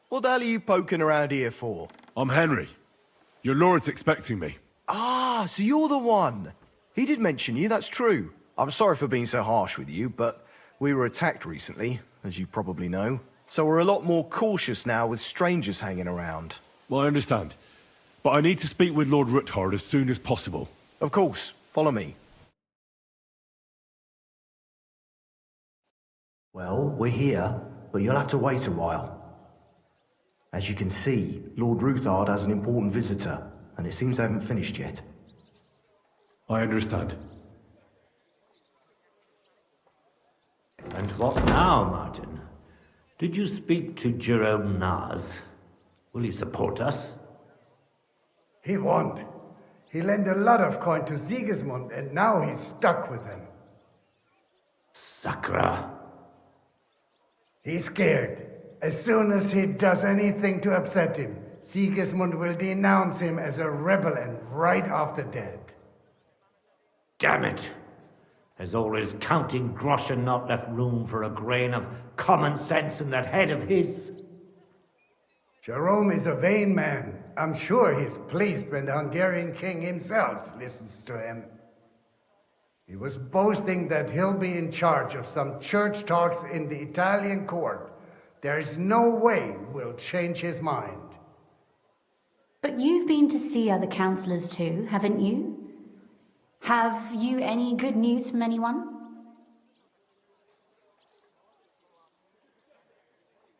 What the hell are you poking around here for? I'm Henry. Your lord's expecting me. Ah, so you're the one. He did mention you, that's true. I'm sorry for being so harsh with you, but we were attacked recently, as you probably know. So we're a lot more cautious now with strangers hanging around. Well, I understand. But I need to speak with Lord Ruthard as soon as possible. Of course, follow me. Well, we're here, but you'll have to wait a while. As you can see, Lord Ruthard has an important visitor, and it seems they haven't finished yet. I understand. And what now, Martin? Did you speak to Jerome Naz? Will he support us? He won't. He lent a lot of coin to Sigismund, and now he's stuck with him. Sakra. He's scared. As soon as he does anything to upset him, Sigismund will denounce him as a rebel and right after dead. Damn it! Has all his counting groschen not left room for a grain of common sense in that head of his? Jerome is a vain man. I'm sure he's pleased when the Hungarian king himself listens to him. He was boasting that he'll be in charge of some church talks in the Italian court. There's no way we'll change his mind. But you've been to see other councillors too, haven't you? Have you any good news from anyone?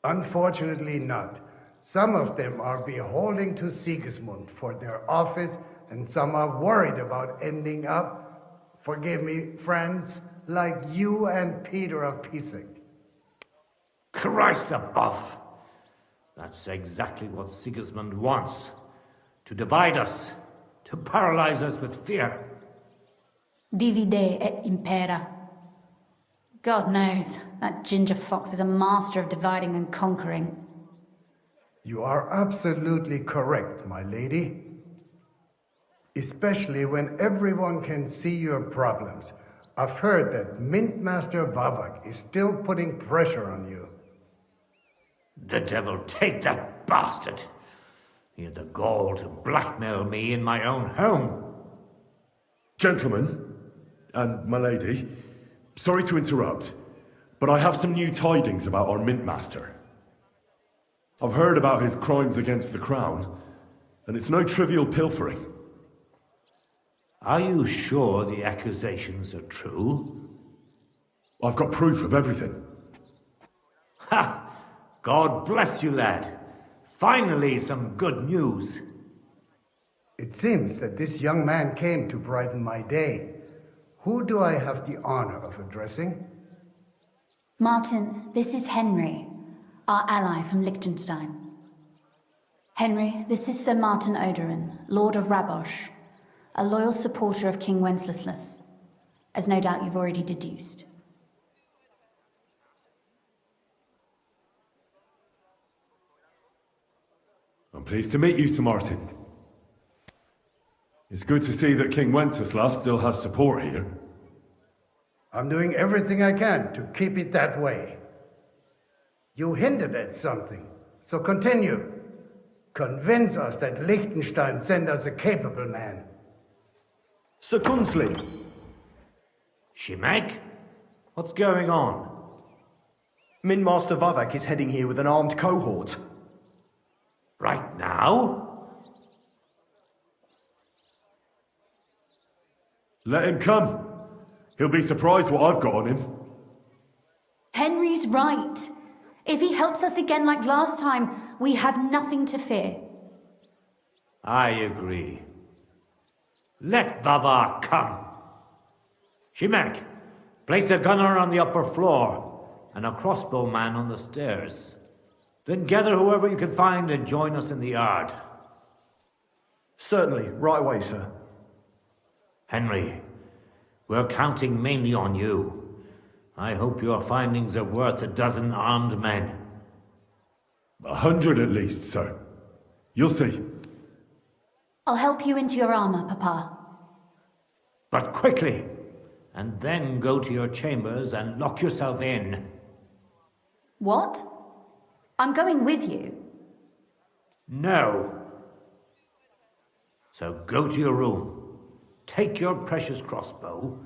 Unfortunately not. Some of them are beholden to Sigismund for their office, and some are worried about ending up, forgive me, friends, like you and Peter of Pisek. Christ above! That's exactly what Sigismund wants. To divide us. To paralyze us with fear. Divide et impera. God knows, that ginger fox is a master of dividing and conquering. You are absolutely correct, my lady. Especially when everyone can see your problems. I've heard that Mintmaster Vavak is still putting pressure on you. The devil take that bastard! He had the gall to blackmail me in my own home. Gentlemen, and my lady, sorry to interrupt, but I have some new tidings about our Mint Master. I've heard about his crimes against the crown, and it's no trivial pilfering. Are you sure the accusations are true? I've got proof of everything. Ha! God bless you, lad. Finally, some good news. It seems that this young man came to brighten my day. Who do I have the honor of addressing? Martin, this is Henry, our ally from Liechtenstein. Henry, this is Sir Martin Oderin, Lord of Rabosh, a loyal supporter of King Wenceslas, as no doubt you've already deduced. I'm pleased to meet you, Sir Martin. It's good to see that King Wenceslas still has support here. I'm doing everything I can to keep it that way. You hinted at something, so continue. Convince us that Liechtenstein sent us a capable man. Sir Kunslin. Shimek? What's going on? Minmaster Vavak is heading here with an armed cohort. Right now? Let him come. He'll be surprised what I've got on him. Henry's right. If he helps us again like last time, we have nothing to fear. I agree. Let Vavar come. Shimek, place a gunner on the upper floor and a crossbowman on the stairs. Then gather whoever you can find and join us in the yard. Certainly, right away, sir. Henry, we're counting mainly on you. I hope your findings are worth a dozen armed men. 100 at least, sir. You'll see. I'll help you into your armor, Papa. But quickly, and then go to your chambers and lock yourself in. What? I'm going with you. No. So go to your room, take your precious crossbow,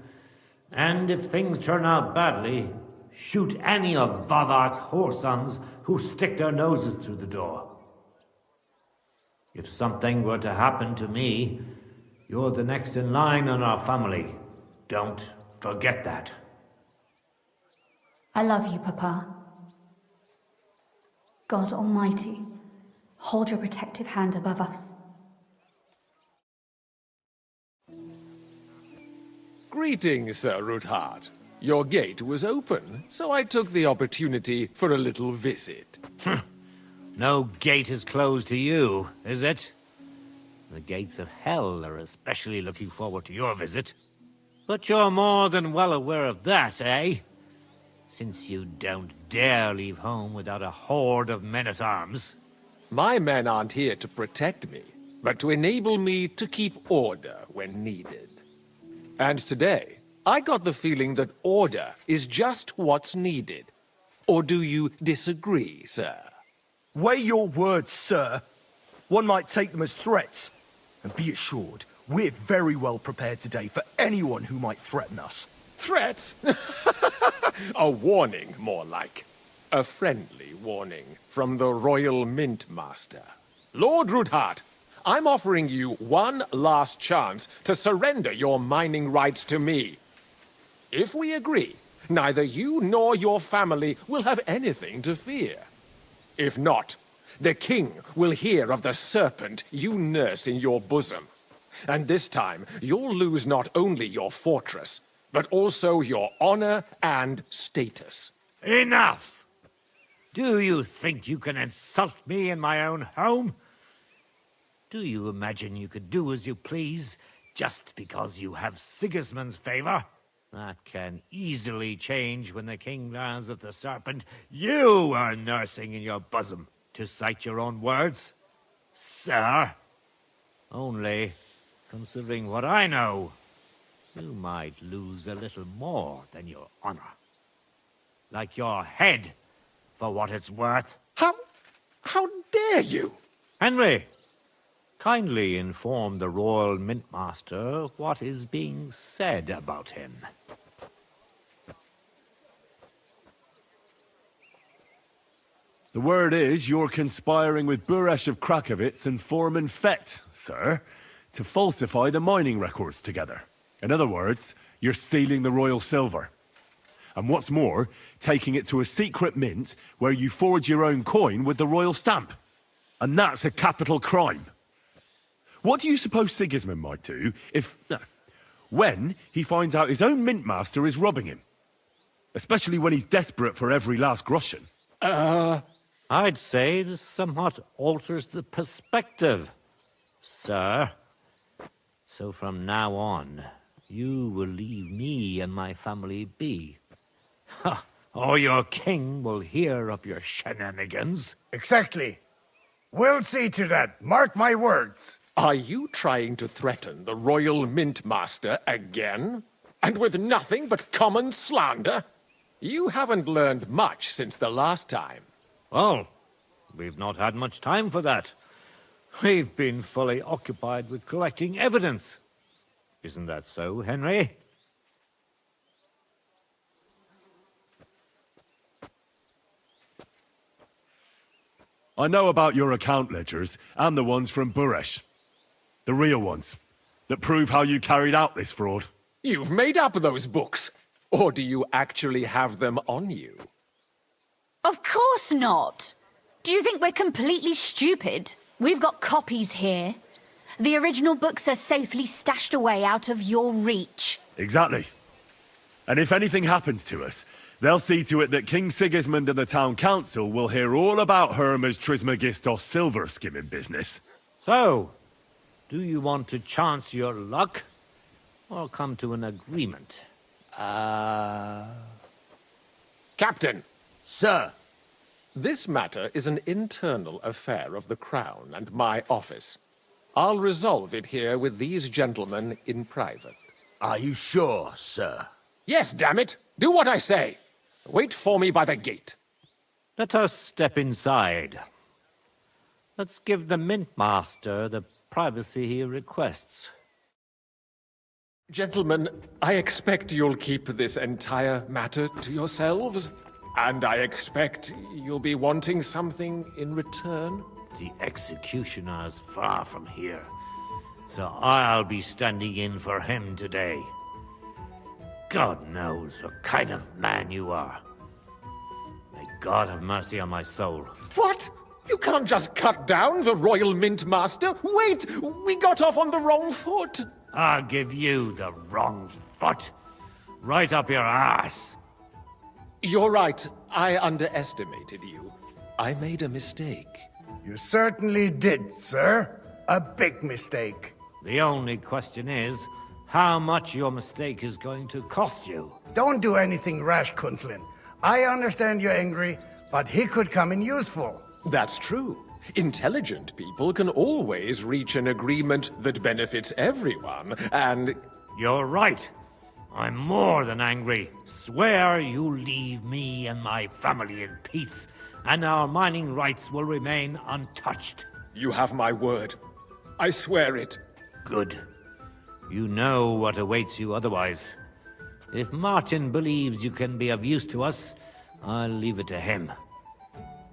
and if things turn out badly, shoot any of Vavark's whoresons who stick their noses through the door. If something were to happen to me, you're the next in line in our family. Don't forget that. I love you, Papa. God Almighty, hold your protective hand above us. Greetings, Sir Ruthard. Your gate was open, so I took the opportunity for a little visit. No gate is closed to you, is it? The gates of hell are especially looking forward to your visit. But you're more than well aware of that, eh? Since you don't dare leave home without a horde of men-at-arms. My men aren't here to protect me, but to enable me to keep order when needed. And today, I got the feeling that order is just what's needed. Or do you disagree, sir? Weigh your words, sir. One might take them as threats. And be assured, we're very well prepared today for anyone who might threaten us. Threat? A warning, more like. A friendly warning from the Royal Mint Master. Lord Ruthard, I'm offering you one last chance to surrender your mining rights to me. If we agree, neither you nor your family will have anything to fear. If not, the king will hear of the serpent you nurse in your bosom. And this time, you'll lose not only your fortress, but also your honor and status. Enough! Do you think you can insult me in my own home? Do you imagine you could do as you please, just because you have Sigismund's favor? That can easily change when the king learns of the serpent you are nursing in your bosom, to cite your own words, sir. Only, considering what I know, you might lose a little more than your honor. Like your head, for what it's worth. How dare you? Henry, kindly inform the Royal Mintmaster what is being said about him. The word is you're conspiring with Buresh of Krakowitz and Foreman Fett, sir, to falsify the mining records together. In other words, you're stealing the royal silver. And what's more, taking it to a secret mint where you forge your own coin with the royal stamp. And that's a capital crime. What do you suppose Sigismund might do when he finds out his own mint master is robbing him? Especially when he's desperate for every last groschen. I'd say this somewhat alters the perspective, sir. So from now on, you will leave me and my family be. Or your king will hear of your shenanigans. Exactly. We'll see to that. Mark my words. Are you trying to threaten the Royal Mint Master again? And with nothing but common slander? You haven't learned much since the last time. Well, we've not had much time for that. We've been fully occupied with collecting evidence. Isn't that so, Henry? I know about your account ledgers and the ones from Buresh. The real ones, that prove how you carried out this fraud. You've made up those books. Or do you actually have them on you? Of course not. Do you think we're completely stupid? We've got copies here. The original books are safely stashed away out of your reach. Exactly. And if anything happens to us, they'll see to it that King Sigismund and the town council will hear all about Herma's Trismegistos silver skimming business. So, do you want to chance your luck? Or come to an agreement? Captain, Sir, this matter is an internal affair of the Crown and my office. I'll resolve it here with these gentlemen in private. are you sure, sir? Yes, damn it! Do what I say! Wait for me by the gate. Let us step inside. Let's give the Mint Master the privacy he requests. Gentlemen, I expect you'll keep this entire matter to yourselves. And I expect you'll be wanting something in return. The executioner's far from here, so I'll be standing in for him today. God knows what kind of man you are. May God have mercy on my soul. What? You can't just cut down the Royal Mint Master. Wait! We got off on the wrong foot. I'll give you the wrong foot. Right up your ass. You're right. I underestimated you. I made a mistake. You certainly did, sir. A big mistake. The only question is, how much your mistake is going to cost you. Don't do anything rash, Kunslin. I understand you're angry, but he could come in useful. That's true. Intelligent people can always reach an agreement that benefits everyone, and... You're right. I'm more than angry. Swear you leave me and my family in peace, and our mining rights will remain untouched. You have my word. I swear it. Good. You know what awaits you otherwise. If Martin believes you can be of use to us, I'll leave it to him.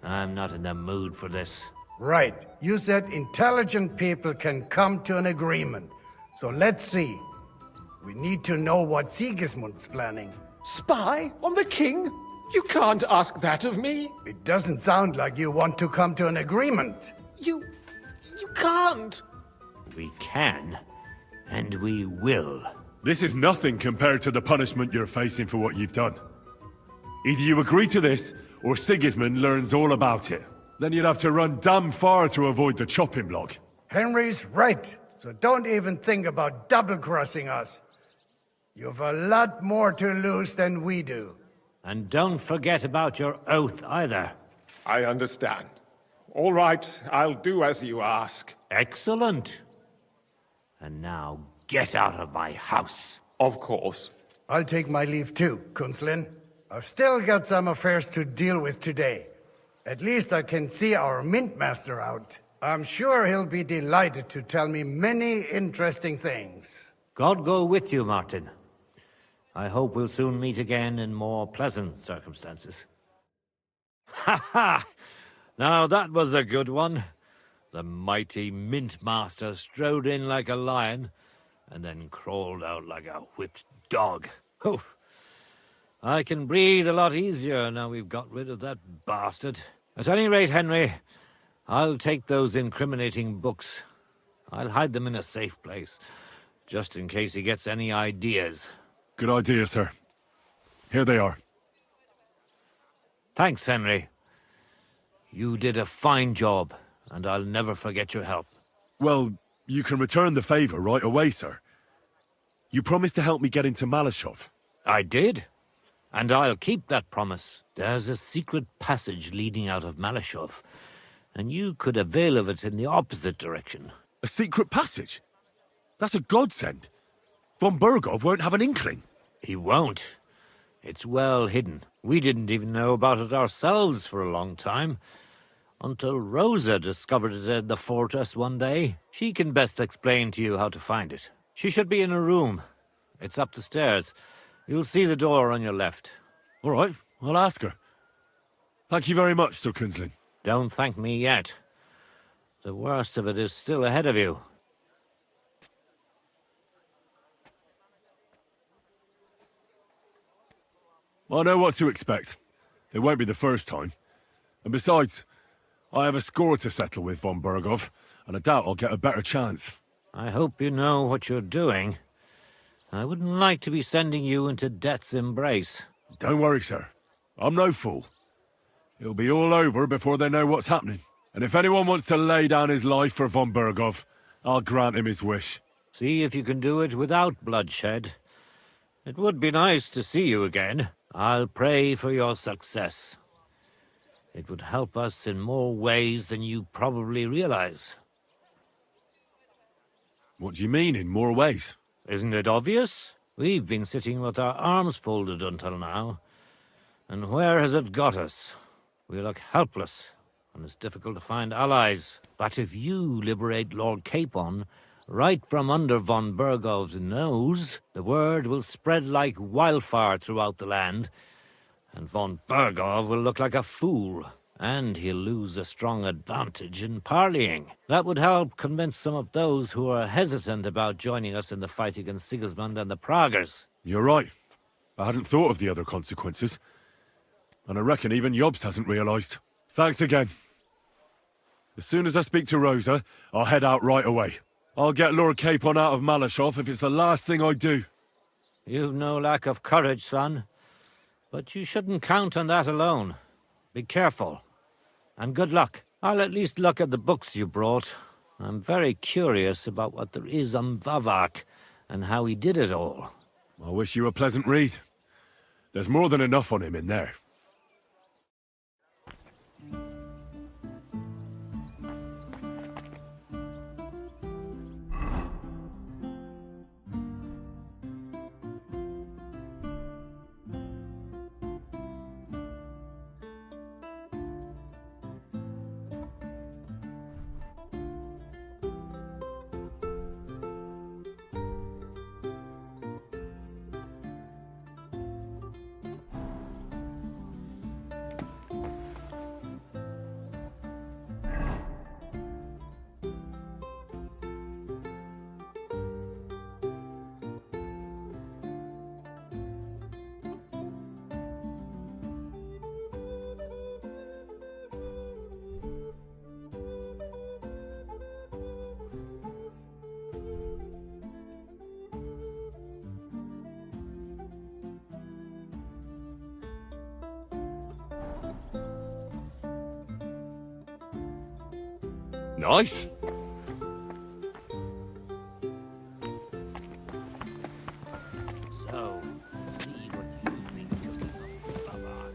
I'm not in the mood for this. Right. You said intelligent people can come to an agreement. So let's see. We need to know what Sigismund's planning. Spy on the king? You can't ask that of me. It doesn't sound like you want to come to an agreement. You can't. We can, and we will. This is nothing compared to the punishment you're facing for what you've done. Either you agree to this, or Sigismund learns all about it. Then you'd have to run damn far to avoid the chopping block. Henry's right, so don't even think about double-crossing us. You've a lot more to lose than we do. And don't forget about your oath either. I understand. All right, I'll do as you ask. Excellent. And now get out of my house. Of course. I'll take my leave too, Kunslin. I've still got some affairs to deal with today. At least I can see our Mint Master out. I'm sure he'll be delighted to tell me many interesting things. God go with you, Martin. I hope we'll soon meet again in more pleasant circumstances. Ha ha! Now that was a good one. The mighty Mint Master strode in like a lion, and then crawled out like a whipped dog. Oof. I can breathe a lot easier now we've got rid of that bastard. At any rate, Henry, I'll take those incriminating books. I'll hide them in a safe place, just in case he gets any ideas. Good idea, sir. Here they are. Thanks, Henry. You did a fine job, and I'll never forget your help. Well, you can return the favor right away, sir. You promised to help me get into Malashov. I did, and I'll keep that promise. There's a secret passage leading out of Malashov, and you could avail of it in the opposite direction. A secret passage? That's a godsend. Von Burgov won't have an inkling. He won't. It's well hidden. We didn't even know about it ourselves for a long time, until Rosa discovered it in the fortress one day. She can best explain to you how to find it. She should be in a room. It's up the stairs. You'll see the door on your left. All right, I'll ask her. Thank you very much, Sir Kunslin. Don't thank me yet. The worst of it is still ahead of you. I know what to expect. It won't be the first time. And besides, I have a score to settle with von Burgov, and I doubt I'll get a better chance. I hope you know what you're doing. I wouldn't like to be sending you into death's embrace. Don't worry, sir. I'm no fool. It'll be all over before they know what's happening. And if anyone wants to lay down his life for von Burgov, I'll grant him his wish. See if you can do it without bloodshed. It would be nice to see you again. I'll pray for your success. It would help us in more ways than you probably realize. What do you mean, in more ways? Isn't it obvious? We've been sitting with our arms folded until now. And where has it got us? We look helpless, and it's difficult to find allies. But if you liberate Lord Capon, right from under von Burgov's nose, the word will spread like wildfire throughout the land, and von Burgov will look like a fool, and he'll lose a strong advantage in parleying. That would help convince some of those who are hesitant about joining us in the fight against Sigismund and the Praguers. You're right. I hadn't thought of the other consequences. And I reckon even Jobst hasn't realized. Thanks again. As soon as I speak to Rosa, I'll head out right away. I'll get Lord Capon out of Malashov if it's the last thing I do. You've no lack of courage, son. But you shouldn't count on that alone. Be careful. And good luck. I'll at least look at the books you brought. I'm very curious about what there is on Vavak and how he did it all. I wish you a pleasant read. There's more than enough on him in there. Nice. So, see what you think of Vavak.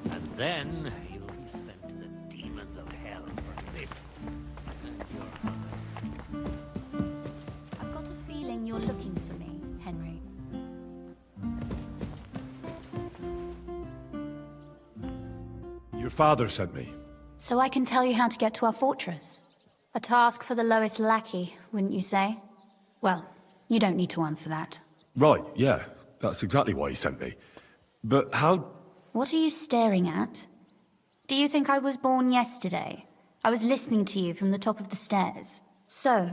And then you'll be sent to the demons of hell for this. And your I've got a feeling you're looking for me, Henry. Your father sent me. So I can tell you how to get to our fortress. A task for the lowest lackey, wouldn't you say? Well, you don't need to answer that. Right, yeah. That's exactly why he sent me. But how... What are you staring at? Do you think I was born yesterday? I was listening to you from the top of the stairs. So,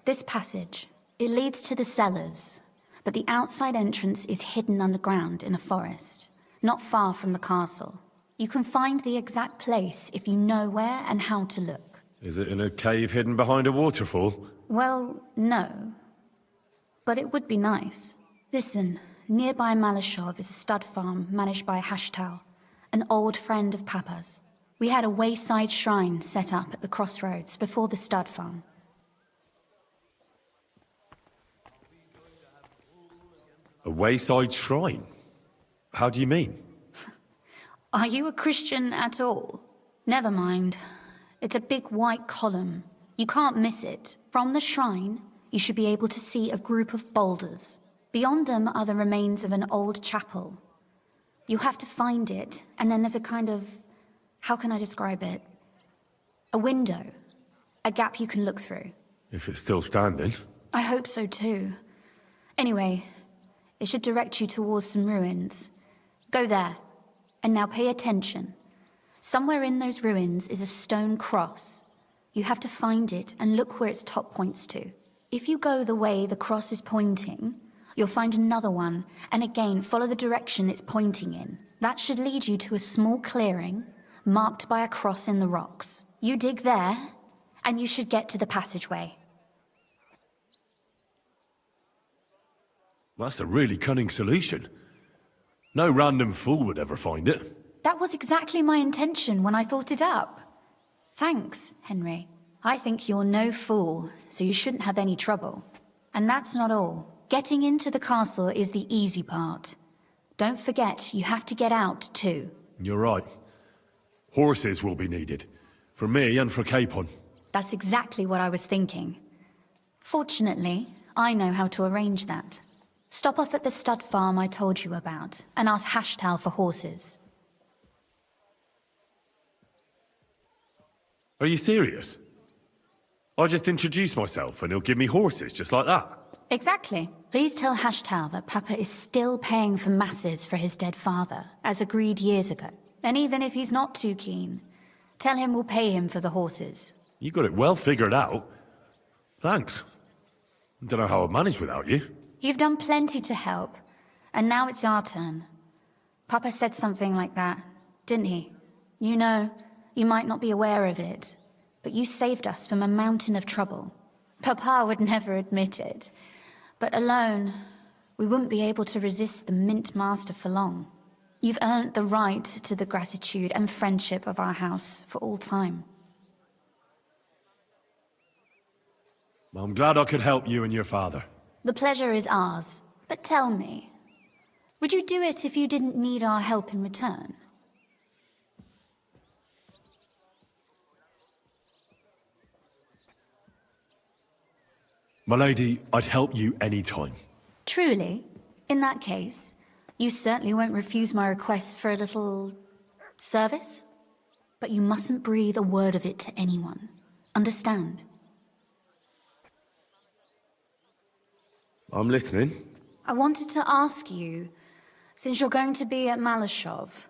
this passage, it leads to the cellars, but the outside entrance is hidden underground in a forest, not far from the castle. You can find the exact place if you know where and how to look. Is it in a cave hidden behind a waterfall? Well, no. But it would be nice. Listen, nearby Malashov is a stud farm managed by Hashtal, an old friend of Papa's. We had a wayside shrine set up at the crossroads before the stud farm. A wayside shrine? How do you mean? Are you a Christian at all? Never mind. It's a big white column. You can't miss it. From the shrine, you should be able to see a group of boulders. Beyond them are the remains of an old chapel. You have to find it, and then there's a kind of... how can I describe it? A window. A gap you can look through. If it's still standing. I hope so too. Anyway, it should direct you towards some ruins. Go there. And now pay attention. Somewhere in those ruins is a stone cross. You have to find it and look where its top points to. If you go the way the cross is pointing, you'll find another one, and again follow the direction it's pointing in. That should lead you to a small clearing, marked by a cross in the rocks. You dig there, and you should get to the passageway. That's a really cunning solution. No random fool would ever find it. That was exactly my intention when I thought it up. Thanks, Henry. I think you're no fool, so you shouldn't have any trouble. And that's not all. Getting into the castle is the easy part. Don't forget, you have to get out too. You're right. Horses will be needed. For me and for Capon. That's exactly what I was thinking. Fortunately, I know how to arrange that. Stop off at the stud farm I told you about, and ask Hashtal for horses. Are you serious? I'll just introduce myself and he'll give me horses just like that. Exactly. Please tell Hashtal that Papa is still paying for masses for his dead father, as agreed years ago. And even if he's not too keen, tell him we'll pay him for the horses. You got it well figured out. Thanks. Don't know how I'd manage without you. You've done plenty to help, and now it's our turn. Papa said something like that, didn't he? You know, you might not be aware of it, but you saved us from a mountain of trouble. Papa would never admit it, but alone, we wouldn't be able to resist the Mint Master for long. You've earned the right to the gratitude and friendship of our house for all time. Well, I'm glad I could help you and your father. The pleasure is ours, but tell me, would you do it if you didn't need our help in return? My lady, I'd help you any time. Truly? In that case, you certainly won't refuse my request for a little service? But you mustn't breathe a word of it to anyone. Understand? I'm listening. I wanted to ask you, since you're going to be at Malashov,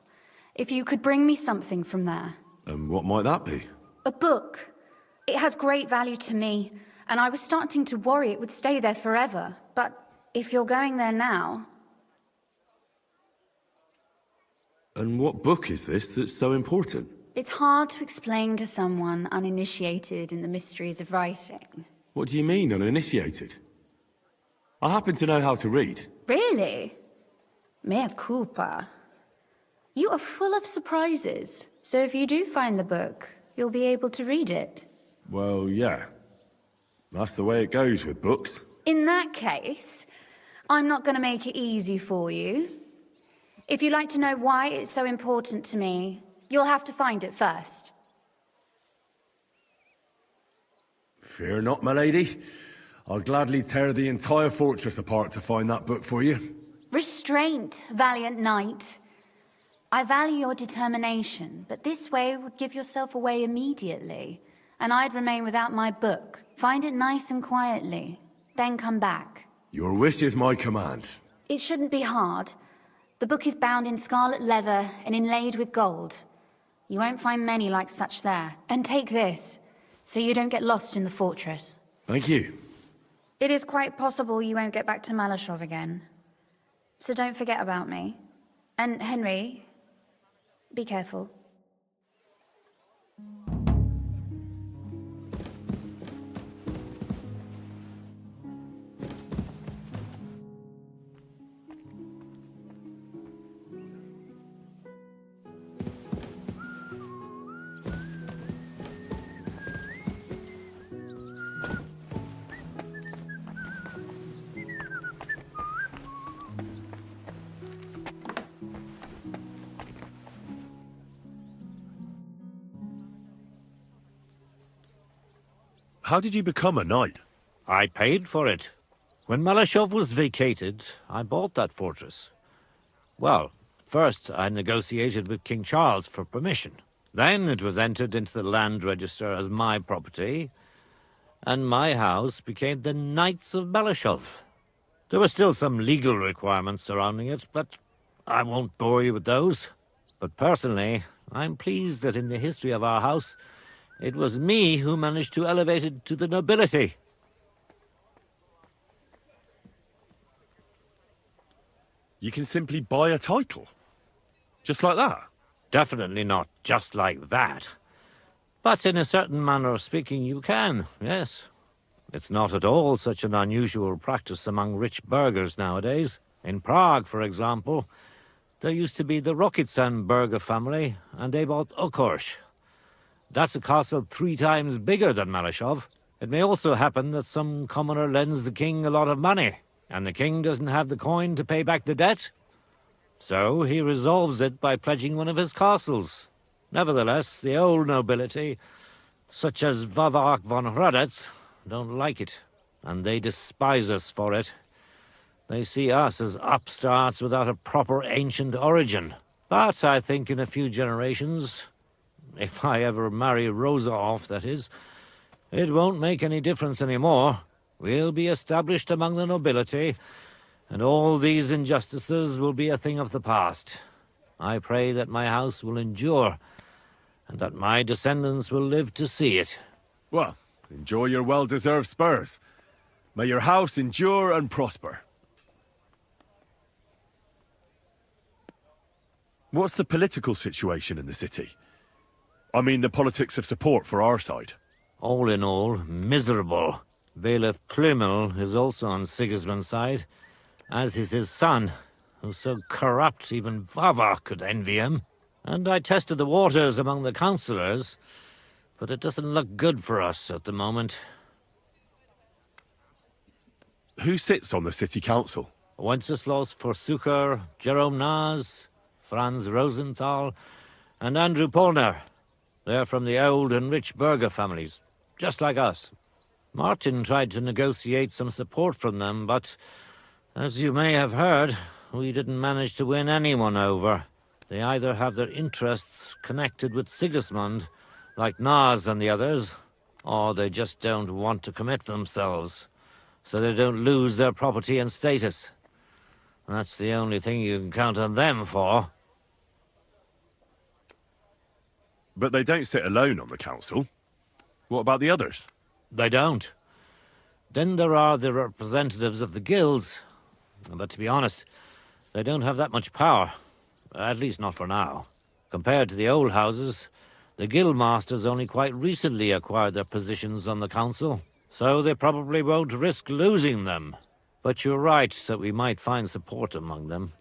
if you could bring me something from there. And what might that be? A book. It has great value to me, and I was starting to worry it would stay there forever. But if you're going there now... And what book is this that's so important? It's hard to explain to someone uninitiated in the mysteries of writing. What do you mean, uninitiated? I happen to know how to read. Really? Mea culpa. You are full of surprises, so if you do find the book, you'll be able to read it. Well, yeah. That's the way it goes with books. In that case, I'm not going to make it easy for you. If you'd like to know why it's so important to me, you'll have to find it first. Fear not, my lady. I'll gladly tear the entire fortress apart to find that book for you. Restraint, valiant knight. I value your determination, but this way would give yourself away immediately, and I'd remain without my book. Find it nice and quietly, then come back. Your wish is my command. It shouldn't be hard. The book is bound in scarlet leather and inlaid with gold. You won't find many like such there. And take this, so you don't get lost in the fortress. Thank you. It is quite possible you won't get back to Malashov again. So don't forget about me. And Henry, be careful. How did you become a knight? I paid for it. When Malashov was vacated, I bought that fortress. Well, first I negotiated with King Charles for permission. Then it was entered into the land register as my property, and my house became the Knights of Malashov. There were still some legal requirements surrounding it, but I won't bore you with those. But personally, I'm pleased that in the history of our house, it was me who managed to elevate it to the nobility. You can simply buy a title? Just like that? Definitely not just like that. But in a certain manner of speaking, you can, yes. It's not at all such an unusual practice among rich burghers nowadays. In Prague, for example, there used to be the Rokitsan burgher family, and they bought Okorsh. That's a castle 3 times bigger than Malashov. It may also happen that some commoner lends the king a lot of money, and the king doesn't have the coin to pay back the debt. So he resolves it by pledging one of his castles. Nevertheless, the old nobility, such as Vavark von Hradec, don't like it. and they despise us for it. They see us as upstarts without a proper ancient origin. But I think in a few generations, if I ever marry Rosa off, that is, it won't make any difference anymore. We'll be established among the nobility, and all these injustices will be a thing of the past. I pray that my house will endure, and that my descendants will live to see it. Well, enjoy your well-deserved spurs. May your house endure and prosper. What's the political situation in the city? I mean, the politics of support for our side. All in all, miserable. Bailiff Plymel is also on Sigismund's side, as is his son, who's so corrupt even Vava could envy him. And I tested the waters among the councillors, but it doesn't look good for us at the moment. Who sits on the city council? Wenceslaus Forsucher, Jerome Naz, Franz Rosenthal, and Andrew Polner. They're from the old and rich burgher families, just like us. Martin tried to negotiate some support from them, but, as you may have heard, we didn't manage to win anyone over. They either have their interests connected with Sigismund, like Naz and the others, or they just don't want to commit themselves, so they don't lose their property and status. That's the only thing you can count on them for. But they don't sit alone on the council. What about the others? They don't. Then there are the representatives of the guilds. But to be honest, they don't have that much power. At least not for now. Compared to the old houses, the guild masters only quite recently acquired their positions on the council, so they probably won't risk losing them. But you're right that we might find support among them,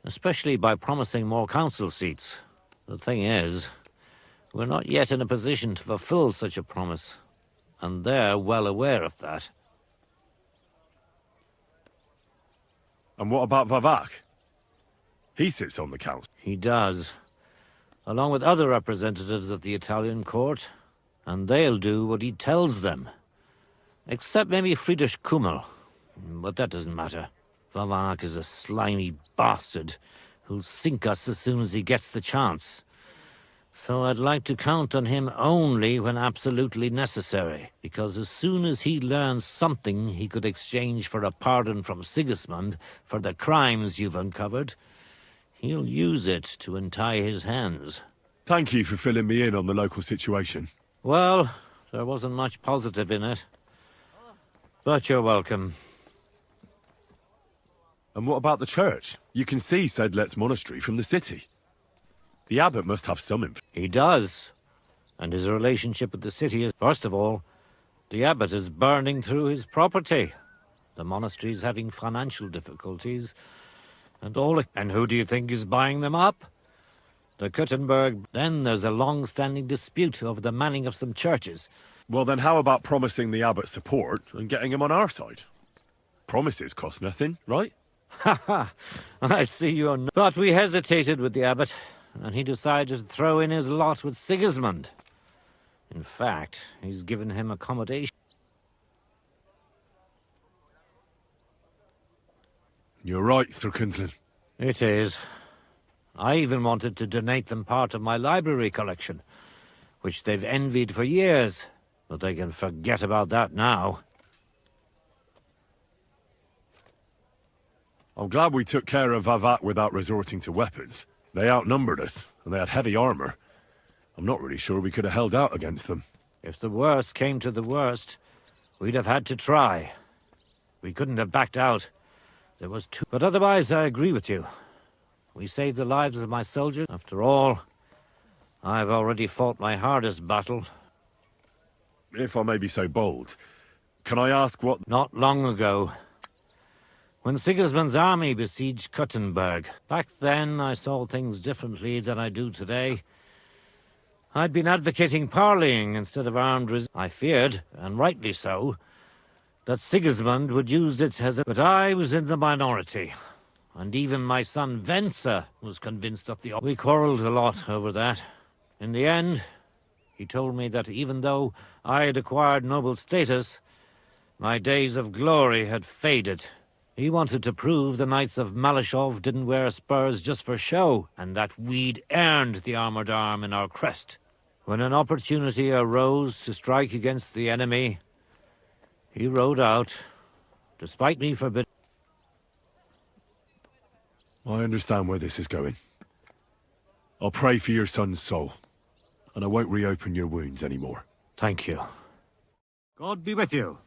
especially by promising more council seats. The thing is, we're not yet in a position to fulfill such a promise, and they're well aware of that. And what about Vavak? He sits on the council. He does, along with other representatives of the Italian court, and they'll do what he tells them. Except maybe Friedrich Kummel, but that doesn't matter. Vavak is a slimy bastard who'll sink us as soon as he gets the chance. So I'd like to count on him only when absolutely necessary, because as soon as he learns something he could exchange for a pardon from Sigismund for the crimes you've uncovered, he'll use it to untie his hands. Thank you for filling me in on the local situation. Well, there wasn't much positive in it. But you're welcome. And what about the church? You can see Sedlet's monastery from the city. The abbot must have some influence. He does. And his relationship with the city is, first of all, the abbot is burning through his property. The monastery is having financial difficulties. And who do you think is buying them up? The Kuttenberg. Then there's a long-standing dispute over the manning of some churches. Well, then how about promising the abbot support and getting him on our side? Promises cost nothing, right? Ha ha! I see you're not. But we hesitated with the abbot, and he decided to throw in his lot with Sigismund. In fact, he's given him accommodation. You're right, Sir Kinsman. It is. I even wanted to donate them part of my library collection, which they've envied for years, but they can forget about that now. I'm glad we took care of Vavak without resorting to weapons. They outnumbered us, and they had heavy armor. I'm not really sure we could have held out against them. If the worst came to the worst, we'd have had to try. We couldn't have backed out. There was too... But otherwise, I agree with you. We saved the lives of my soldiers. After all, I've already fought my hardest battle. If I may be so bold, can I ask what... Not long ago, when Sigismund's army besieged Kuttenberg. Back then, I saw things differently than I do today. I'd been advocating parleying instead of armed resistance. I feared, and rightly so, that Sigismund would use it as a... But I was in the minority, and even my son Venser was convinced of the... We quarreled a lot over that. In the end, he told me that even though I had acquired noble status, My days of glory had faded. He wanted to prove the Knights of Malashov didn't wear spurs just for show, and that we'd earned the armored arm in our crest. When an opportunity arose to strike against the enemy, he rode out, despite me forbidding. I understand where this is going. I'll pray for your son's soul, and I won't reopen your wounds anymore. Thank you. God be with you.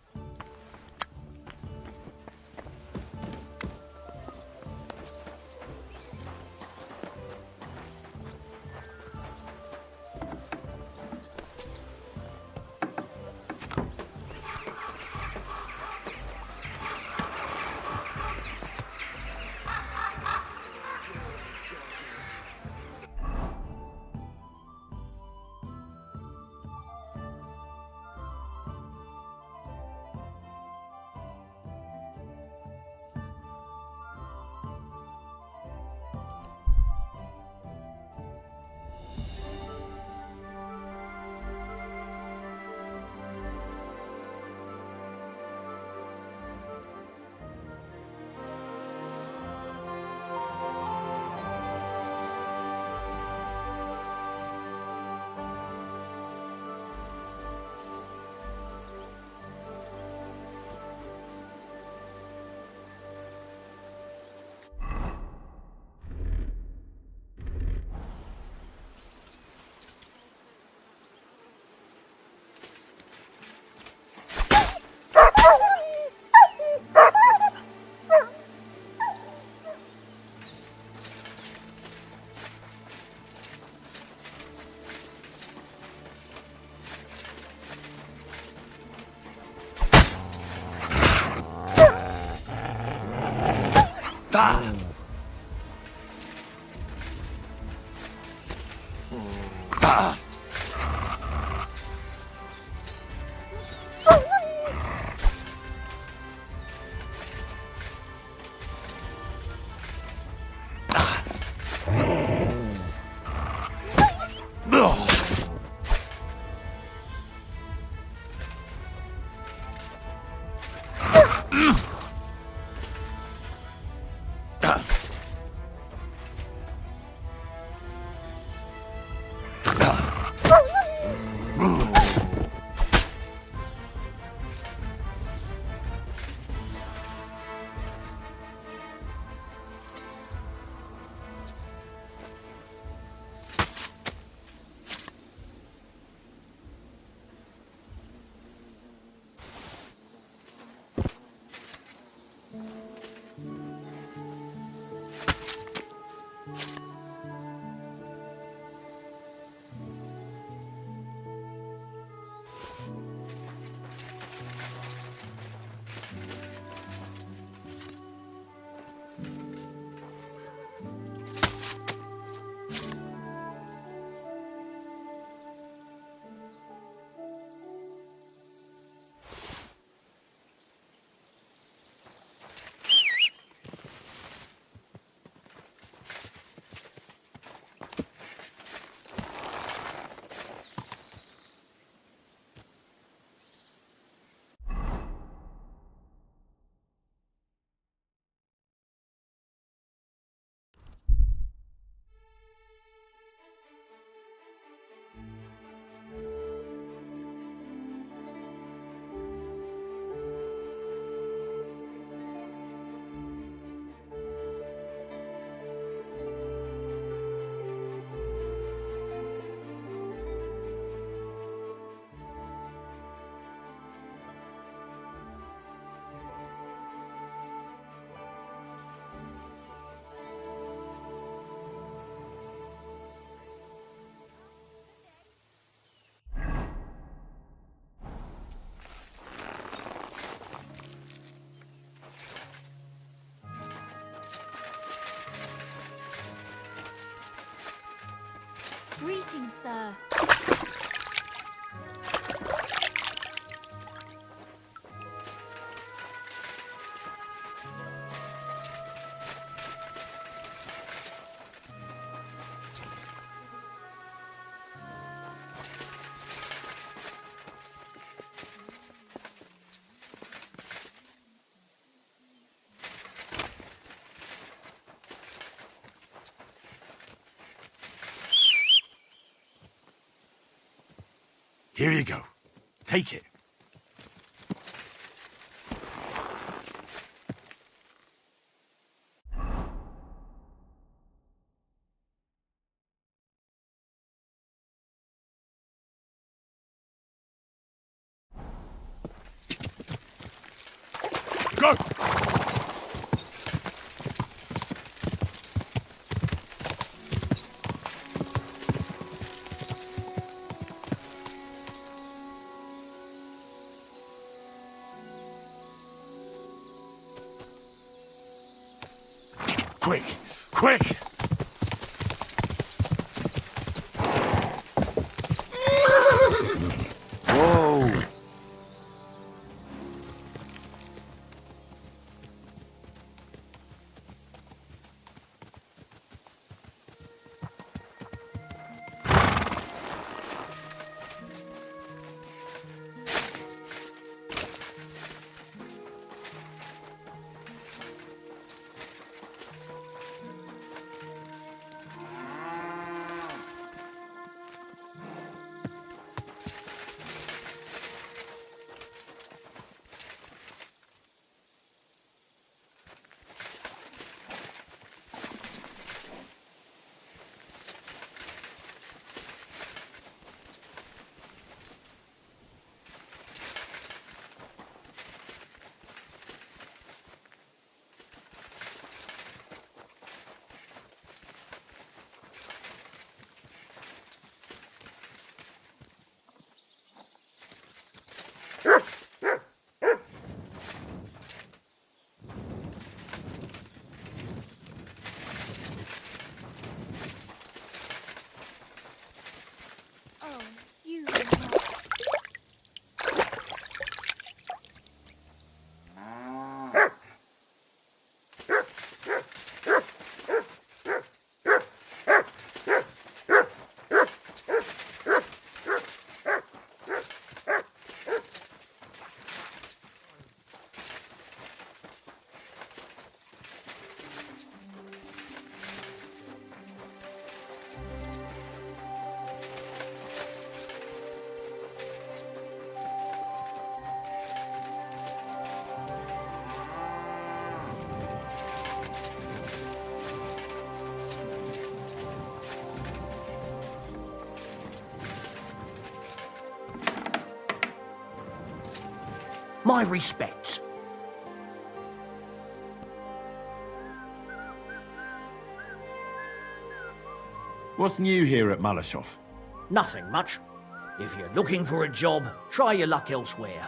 Greetings, sir. Here you go. Take it. Go! Quick! Quick! Whoa! My respects. What's new here at Malashov? Nothing much. If you're looking for a job, try your luck elsewhere.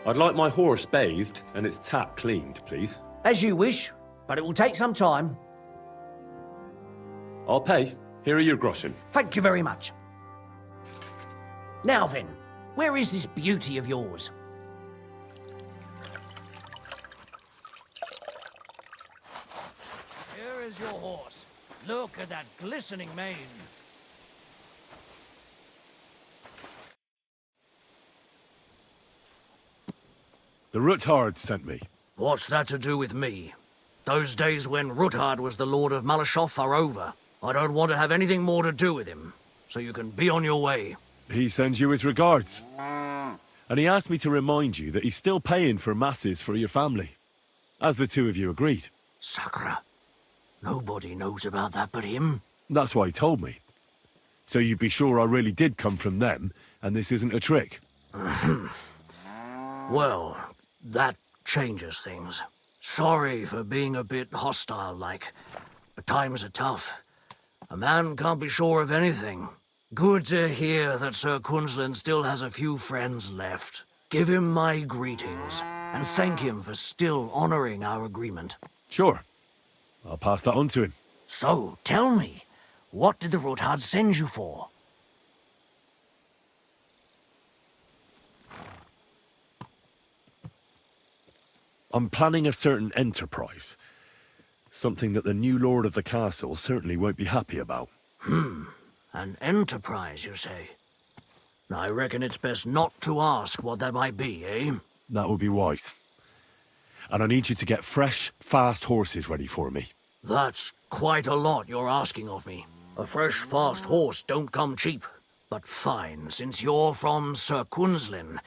I'd like my horse bathed and its tap cleaned, please. As you wish, but it will take some time. I'll pay. Here are your groschen. Thank you very much. Now then, where is this beauty of yours? Here is your horse. Look at that glistening mane. The Ruthard sent me. What's that to do with me? Those days when Ruthard was the Lord of Malashov are over. I don't want to have anything more to do with him, so you can be on your way. He sends you his regards. And he asked me to remind you that he's still paying for masses for your family, as the two of you agreed. Sakura. Nobody knows about that but him. That's why he told me. So you'd be sure I really did come from them, and this isn't a trick. Well, that changes things. Sorry for being a bit hostile-like, but times are tough. A man can't be sure of anything. Good to hear that Sir Quinlan still has a few friends left. Give him my greetings, and thank him for still honoring our agreement. Sure. I'll pass that on to him. So, tell me, what did the Ruthard send you for? I'm planning a certain enterprise. Something that the new lord of the castle certainly won't be happy about. An enterprise, you say? I reckon it's best not to ask what that might be, eh? That would be wise. And I need you to get fresh, fast horses ready for me. That's quite a lot you're asking of me. A fresh, fast horse don't come cheap. But fine, since you're from Sir Quinslin,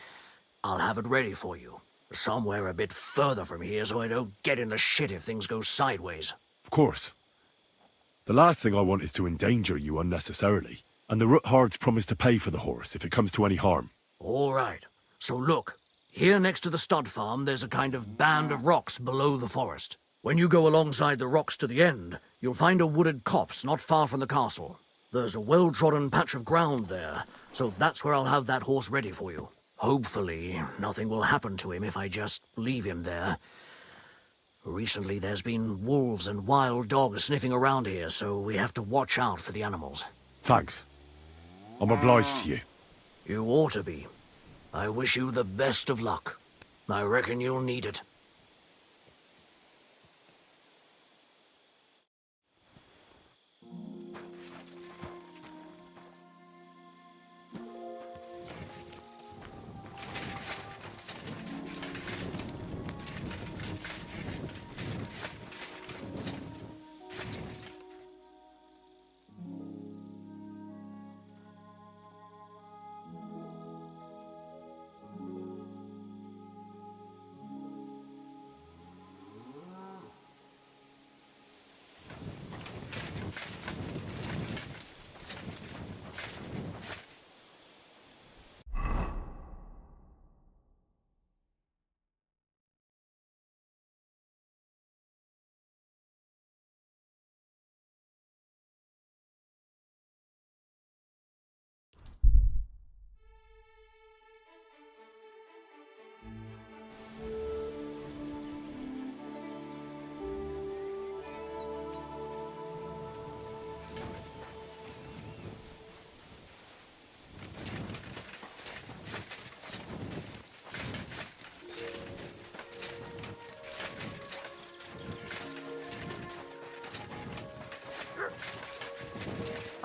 I'll have it ready for you. Somewhere a bit further from here so I don't get in the shit if things go sideways. Of course. The last thing I want is to endanger you unnecessarily. And the Roothards promise to pay for the horse if it comes to any harm. All right. So look, here next to the stud farm, there's a kind of band of rocks below the forest. When you go alongside the rocks to the end, you'll find a wooded copse not far from the castle. There's a well-trodden patch of ground there, so that's where I'll have that horse ready for you. Hopefully, nothing will happen to him if I just leave him there. Recently, there's been wolves and wild dogs sniffing around here, so we have to watch out for the animals. Thanks. I'm obliged to you. You ought to be. I wish you the best of luck. I reckon you'll need it.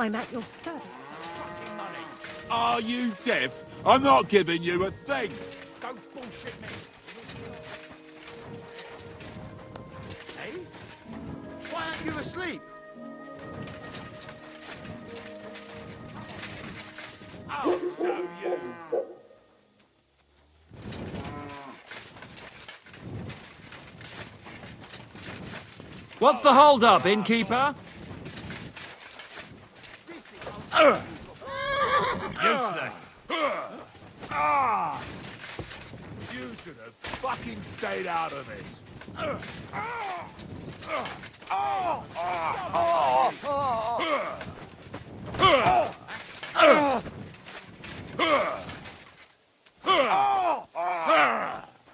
I'm at your service. Are you deaf? I'm not giving you a thing. Don't bullshit me. Hey? Why aren't you asleep? I'll show you. What's the hold-up, innkeeper? Useless. You should have fucking stayed out of it.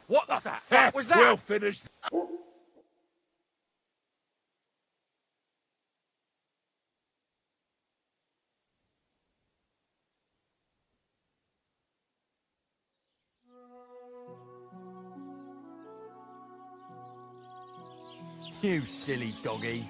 What the fuck was that? We'll finish. You silly doggy.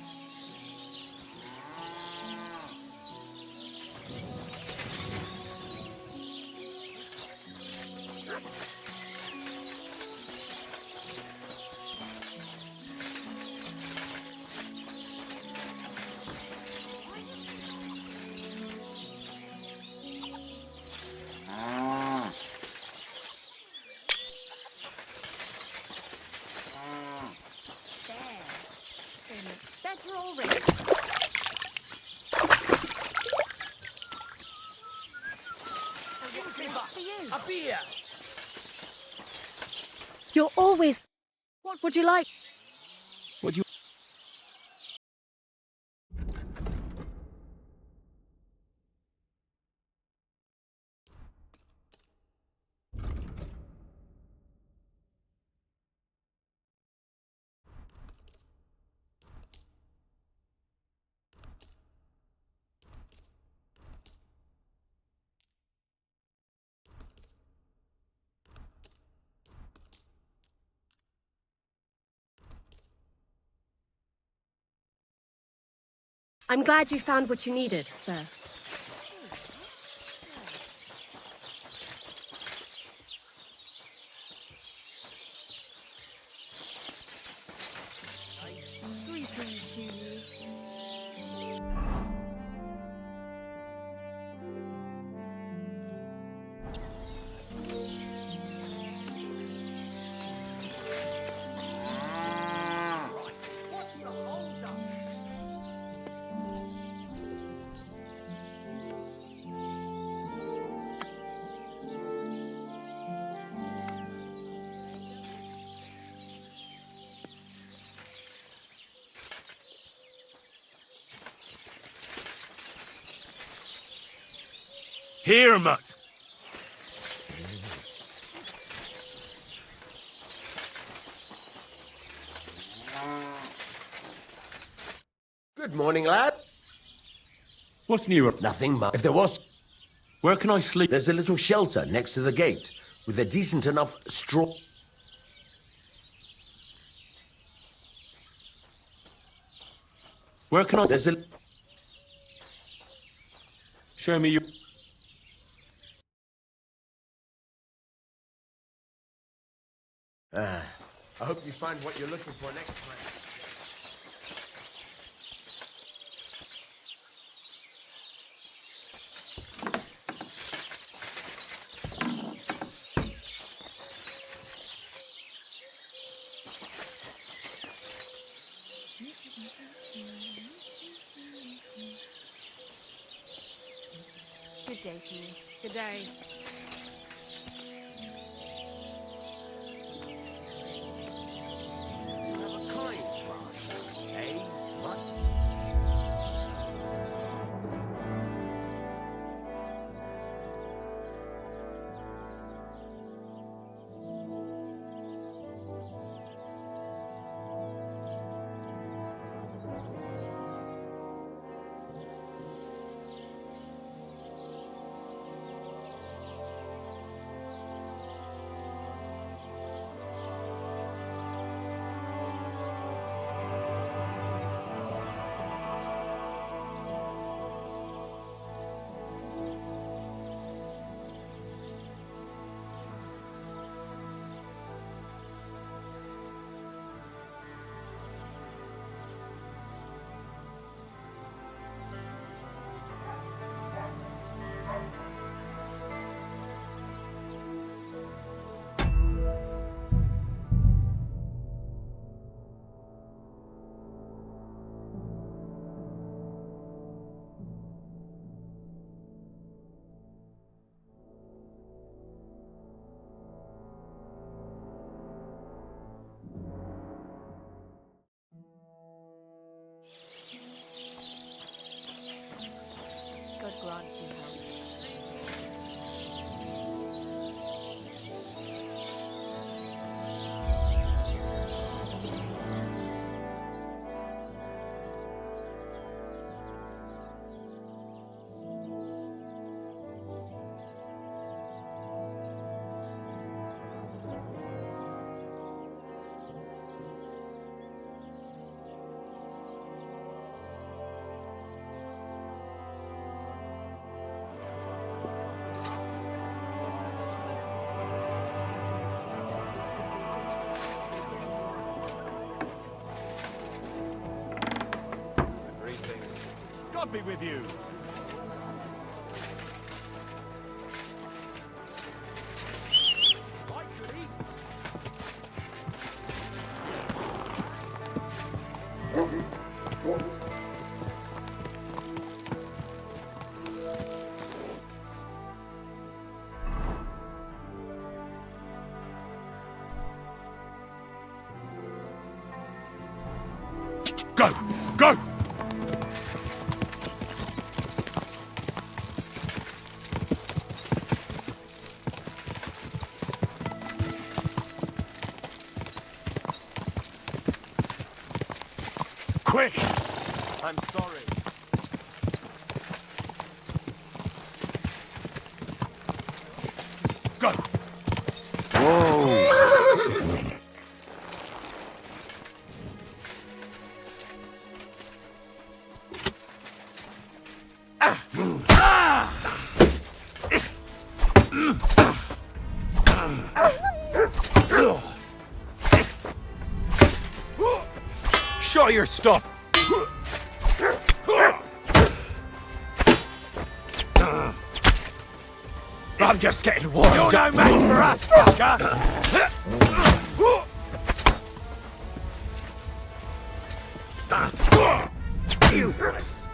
Better already. For you. A beer. You're always... What would you like? Would you... I'm glad you found what you needed, sir. Greetings to you. Here, Mutt. Good morning, lad. What's new? Nothing much. If there was... Where can I sleep? There's a little shelter next to the gate, with a decent enough straw... Where can I... There's a... Show me your... I hope you find what you're looking for next time. Good day to you. Good day. You have a kind master, eh, Mutt? God grant you health. God be with you. Go! Go! Quick! I'm sorry. Go! Whoa! Show your stuff! I'm just getting warmed up. You're no match for us, fucker! Useless!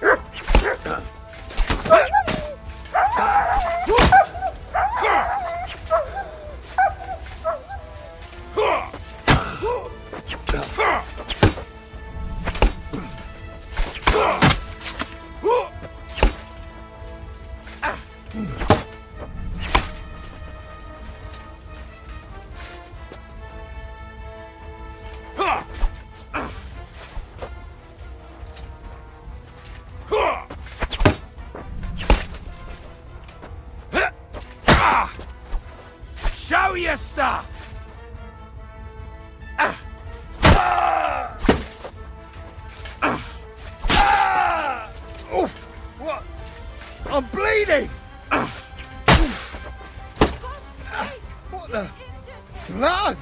me your stuff! Oh, what? I'm bleeding! What the? Blood!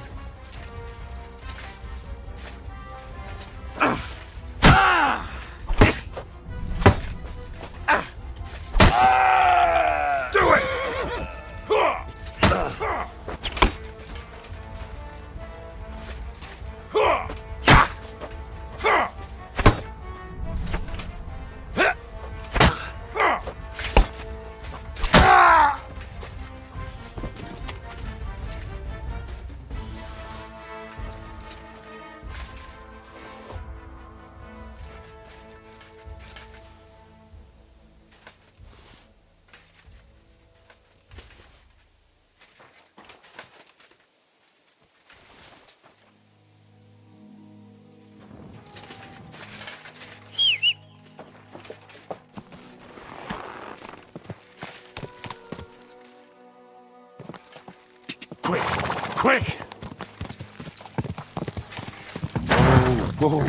Do it! Quick! Quick! Whoa!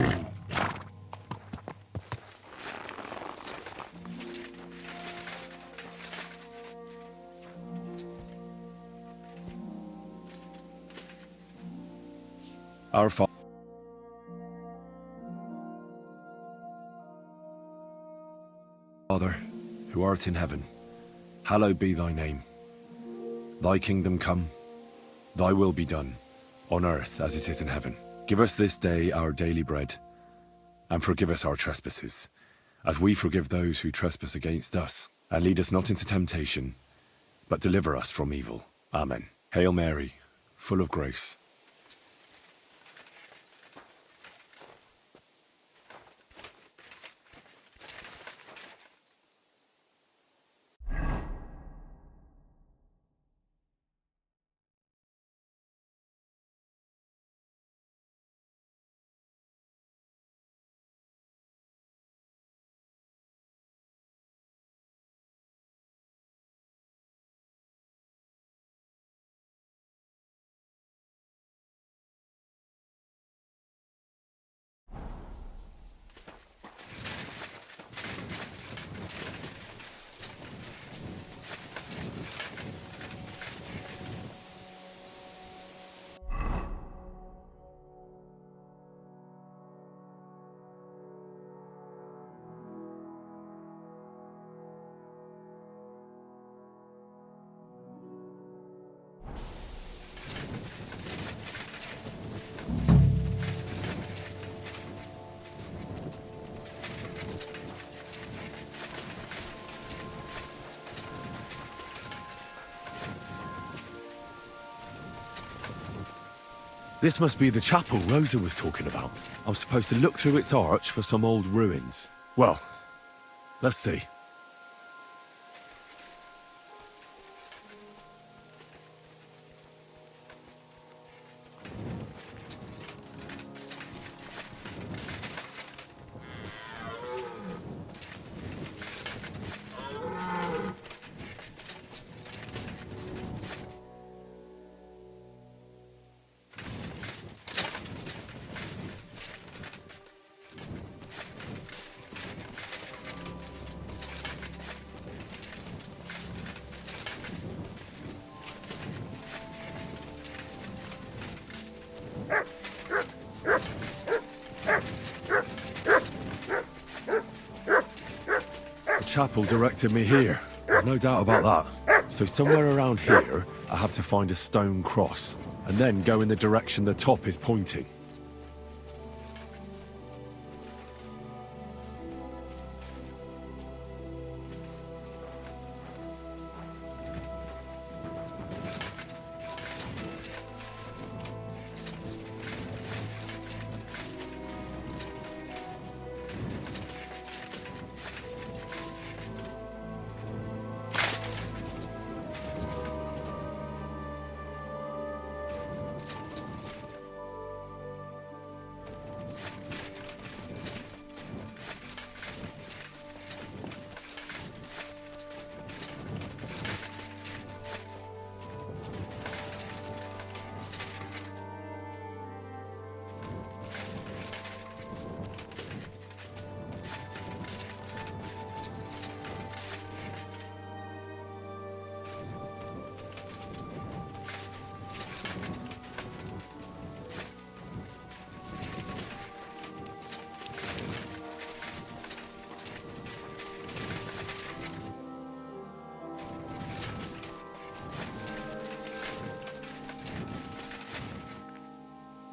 Our Father, who art in heaven, hallowed be thy name. Thy kingdom come, thy will be done, on earth as it is in heaven. Give us this day our daily bread, and forgive us our trespasses, as we forgive those who trespass against us. And lead us not into temptation, but deliver us from evil. Amen. Hail Mary, full of grace. This must be the chapel Rosa was talking about. I'm supposed to look through its arch for some old ruins. Well, let's see. Chapel directed me here. No doubt about that. So somewhere around here, I have to find a stone cross, and then go in the direction the top is pointing.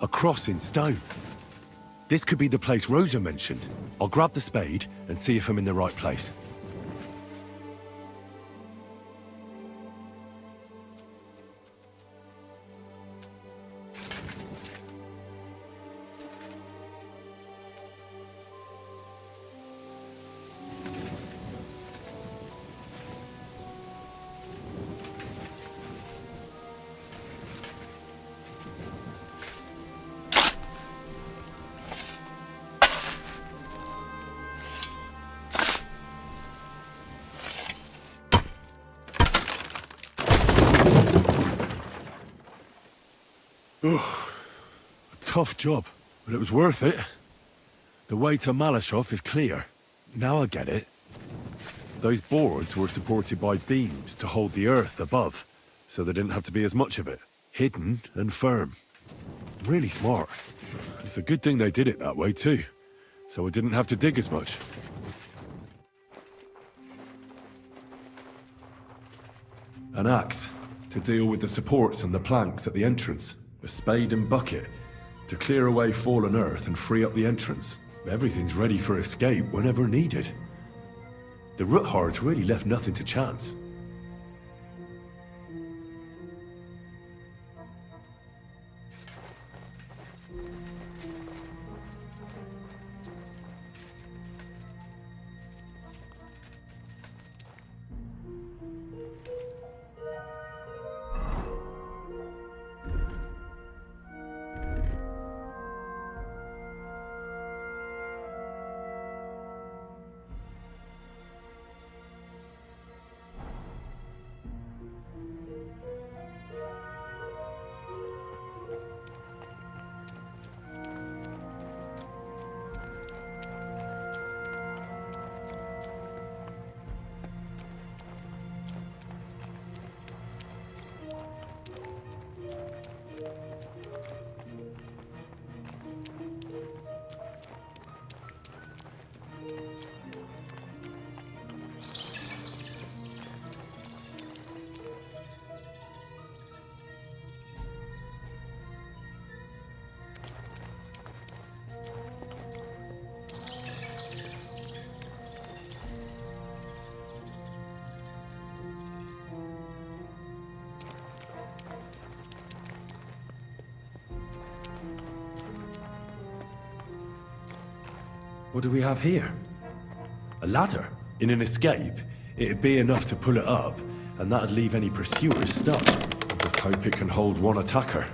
A cross in stone. This could be the place Rosa mentioned. I'll grab the spade and see if I'm in the right place. Ugh. A tough job, but it was worth it. The way to Malashov is clear. Now I get it. Those boards were supported by beams to hold the earth above, so there didn't have to be as much of it. Hidden and firm. Really smart. It's a good thing they did it that way too, so I didn't have to dig as much. An axe to deal with the supports and the planks at the entrance. A spade and bucket to clear away fallen earth and free up the entrance. Everything's ready for escape whenever needed. The Roothards really left nothing to chance. What do we have here? A ladder? In an escape, it'd be enough to pull it up, and that'd leave any pursuers stuck. Just hope it can hold one attacker.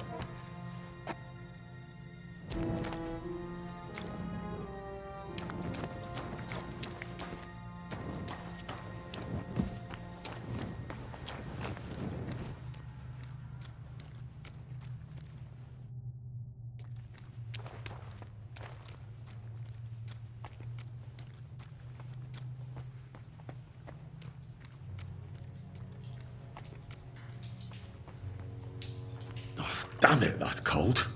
Damn it, that's cold.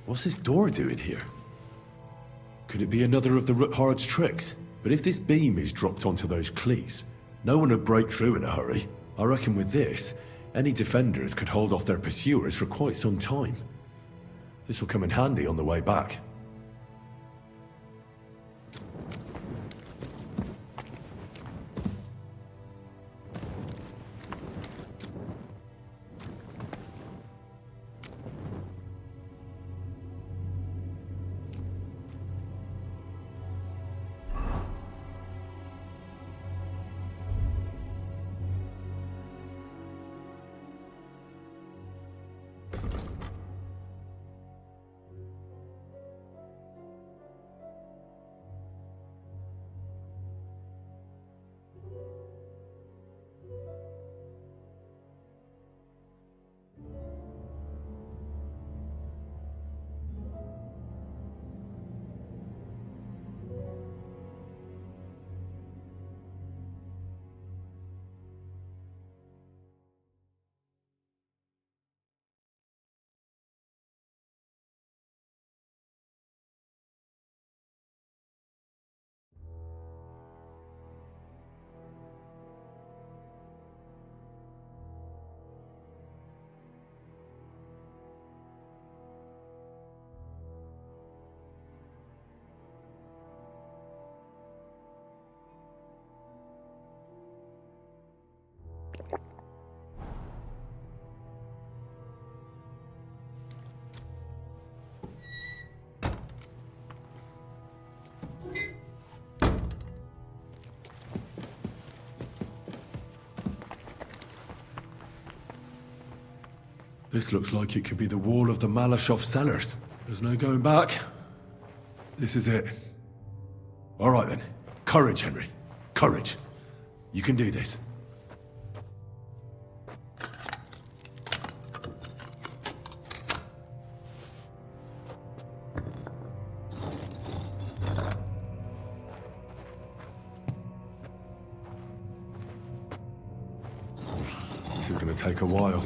What's this door doing here? Could it be another of the Roothards' tricks? But if this beam is dropped onto those cleats, no one would break through in a hurry. I reckon with this, any defenders could hold off their pursuers for quite some time. This will come in handy on the way back. This looks like it could be the wall of the Malashov cellars. There's no going back. This is it. All right then. Courage, Henry. Courage. You can do this. This is going to take a while.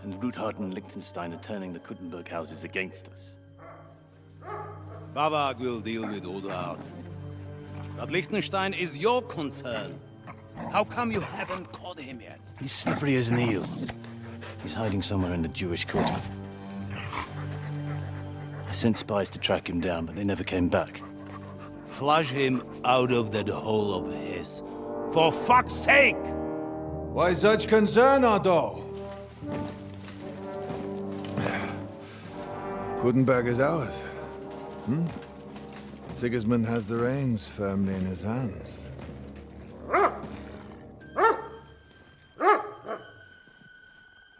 And Ruthard and Liechtenstein are turning the Kuttenberg houses against us. Bavag will deal with Odoard. But Liechtenstein is your concern. How come you haven't caught him yet? He's slippery as an eel. He's hiding somewhere in the Jewish quarter. I sent spies to track him down, but they never came back. Flush him out of that hole of his. For fuck's sake! Why such concern, Otto? Kuttenberg is ours. Sigismund has the reins firmly in his hands.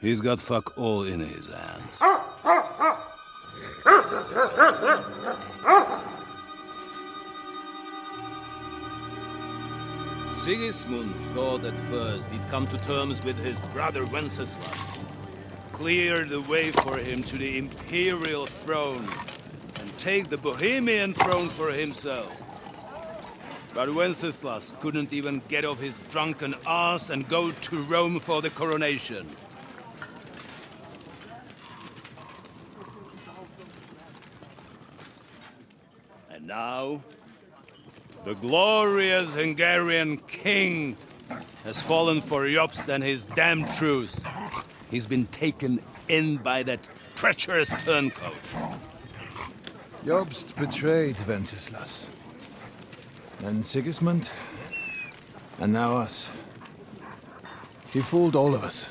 He's got fuck all in his hands. Sigismund thought at first he'd come to terms with his brother Wenceslas, clear the way for him to the imperial throne, and take the Bohemian throne for himself. But Wenceslas couldn't even get off his drunken ass and go to Rome for the coronation. And now, the glorious Hungarian king has fallen for Jobst and his damned truce. He's been taken in by that treacherous turncoat. Jobst betrayed Wenceslas. Then Sigismund. And now us. He fooled all of us.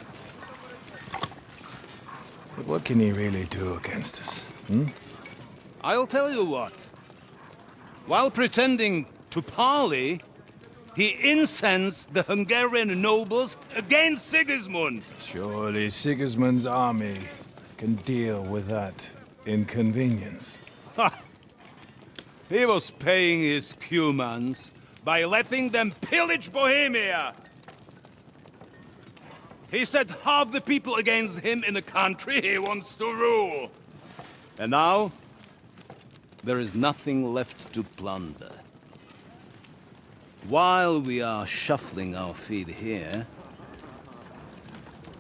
But what can he really do against us, I'll tell you what. While pretending to parley, he incensed the Hungarian nobles against Sigismund. Surely Sigismund's army can deal with that inconvenience. Ha! He was paying his Cumans by letting them pillage Bohemia. He set half the people against him in the country he wants to rule. And now, there is nothing left to plunder. While we are shuffling our feet here,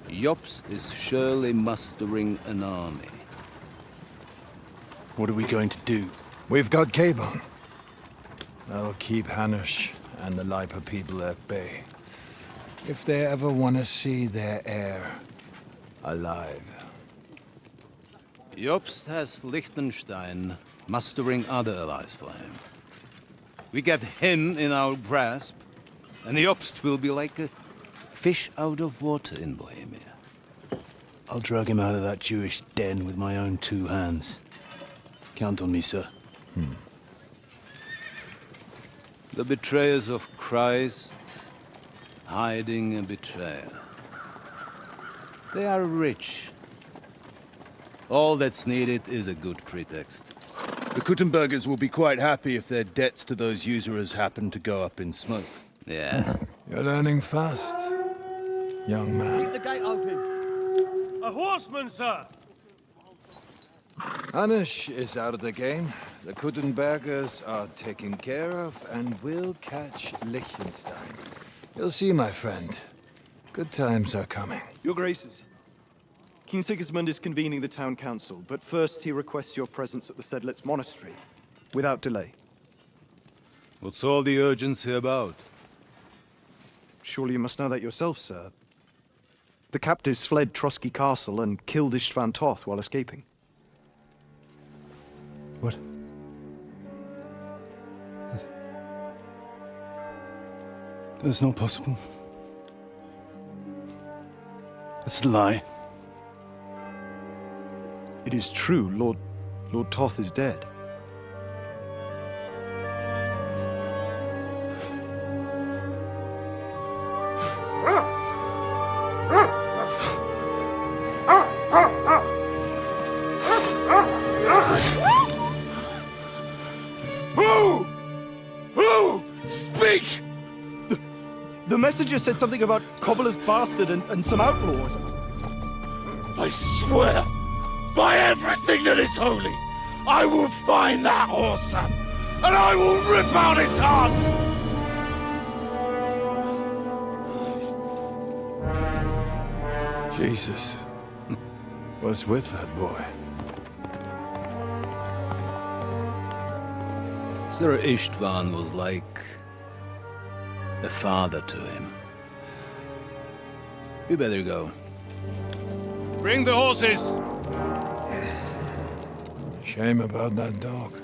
Jobst is surely mustering an army. What are we going to do? We've got Cabon. That'll keep Hanush and the Leipa people at bay. If they ever want to see their heir alive. Jobst has Liechtenstein mustering other allies for him. We get him in our grasp, and Jobst will be like a fish out of water in Bohemia. I'll drag him out of that Jewish den with my own two hands. Count on me, sir. The betrayers of Christ, hiding a betrayer. They are rich. All that's needed is a good pretext. The Kuttenbergers will be quite happy if their debts to those usurers happen to go up in smoke. Yeah. You're learning fast, young man. Keep the gate open. A horseman, sir! Hanush is out of the game. The Kuttenbergers are taken care of and will catch Liechtenstein. You'll see, my friend. Good times are coming. Your Graces, King Sigismund is convening the town council, but first he requests your presence at the Sedlitz monastery, without delay. What's all the urgency about? Surely you must know that yourself, sir. The captives fled Trotsky Castle and killed Istvan Toth while escaping. What? That's not possible. That's a lie. It is true. Lord Toth is dead. Who? Speak! The messenger said something about Cobbler's bastard and some outlaws. I swear, by everything that is holy, I will find that whoreson, and I will rip out his heart! Jesus. What's with that boy? Sir Istvan was like a father to him. You better go. Bring the horses! Shame about that dog.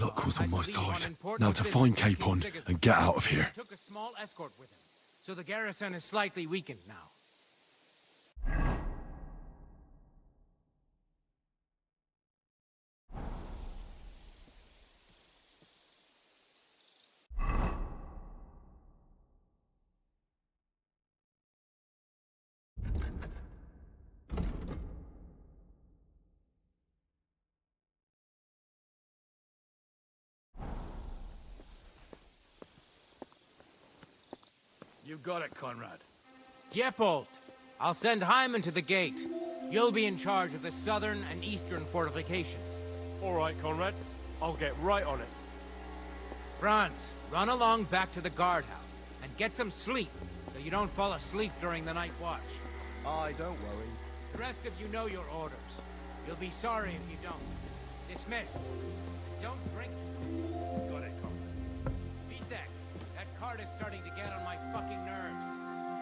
Luck was on my side. Now to find Capon and get out of here. Took a small escort with him, so the garrison is slightly weakened now. You got it, Conrad. Diepold, I'll send Hyman to the gate. You'll be in charge of the southern and eastern fortifications. All right, Conrad. I'll get right on it. Franz, run along back to the guardhouse and get some sleep so you don't fall asleep during the night watch. Aye, don't worry. The rest of you know your orders. You'll be sorry if you don't. Dismissed. Don't drink. Got it, Conrad. Vitek, that cart is starting to get on my fucking nerves.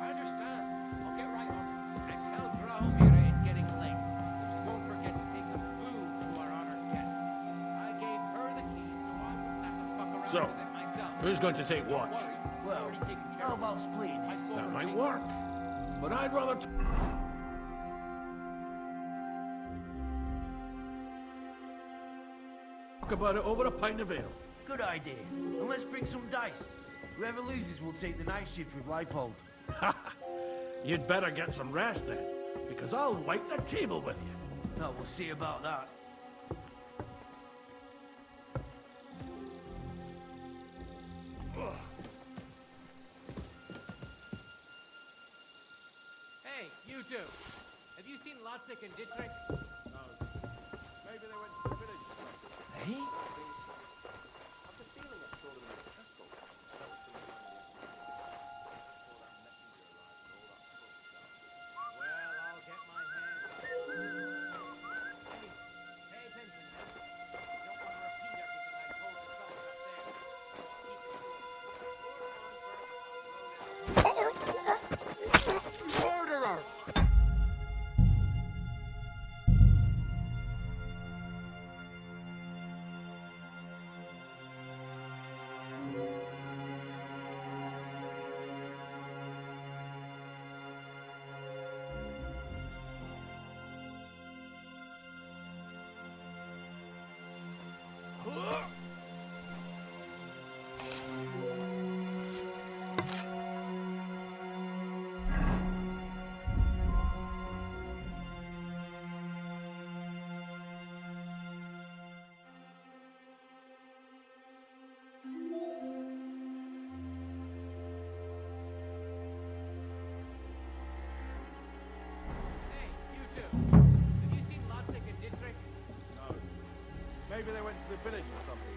I understand. I'll get right on it. And tell Drahomira it's getting late, so she won't forget to take some food to our honored guests. I gave her the keys, so I wouldn't have to fuck around So, with it myself. who's going to take watch? Well, how about split? That might work. But I'd rather... talk about it over a pint of ale. Good idea. And let's bring some dice. Whoever loses will take the night shift with Leipold. You'd better get some rest then, because I'll wipe the table with you. No, we'll see about that. Hey, you two. Have you seen Lotzik and Dietrich? No. Maybe they went to the village or something. Hey? Maybe they went to the village or something.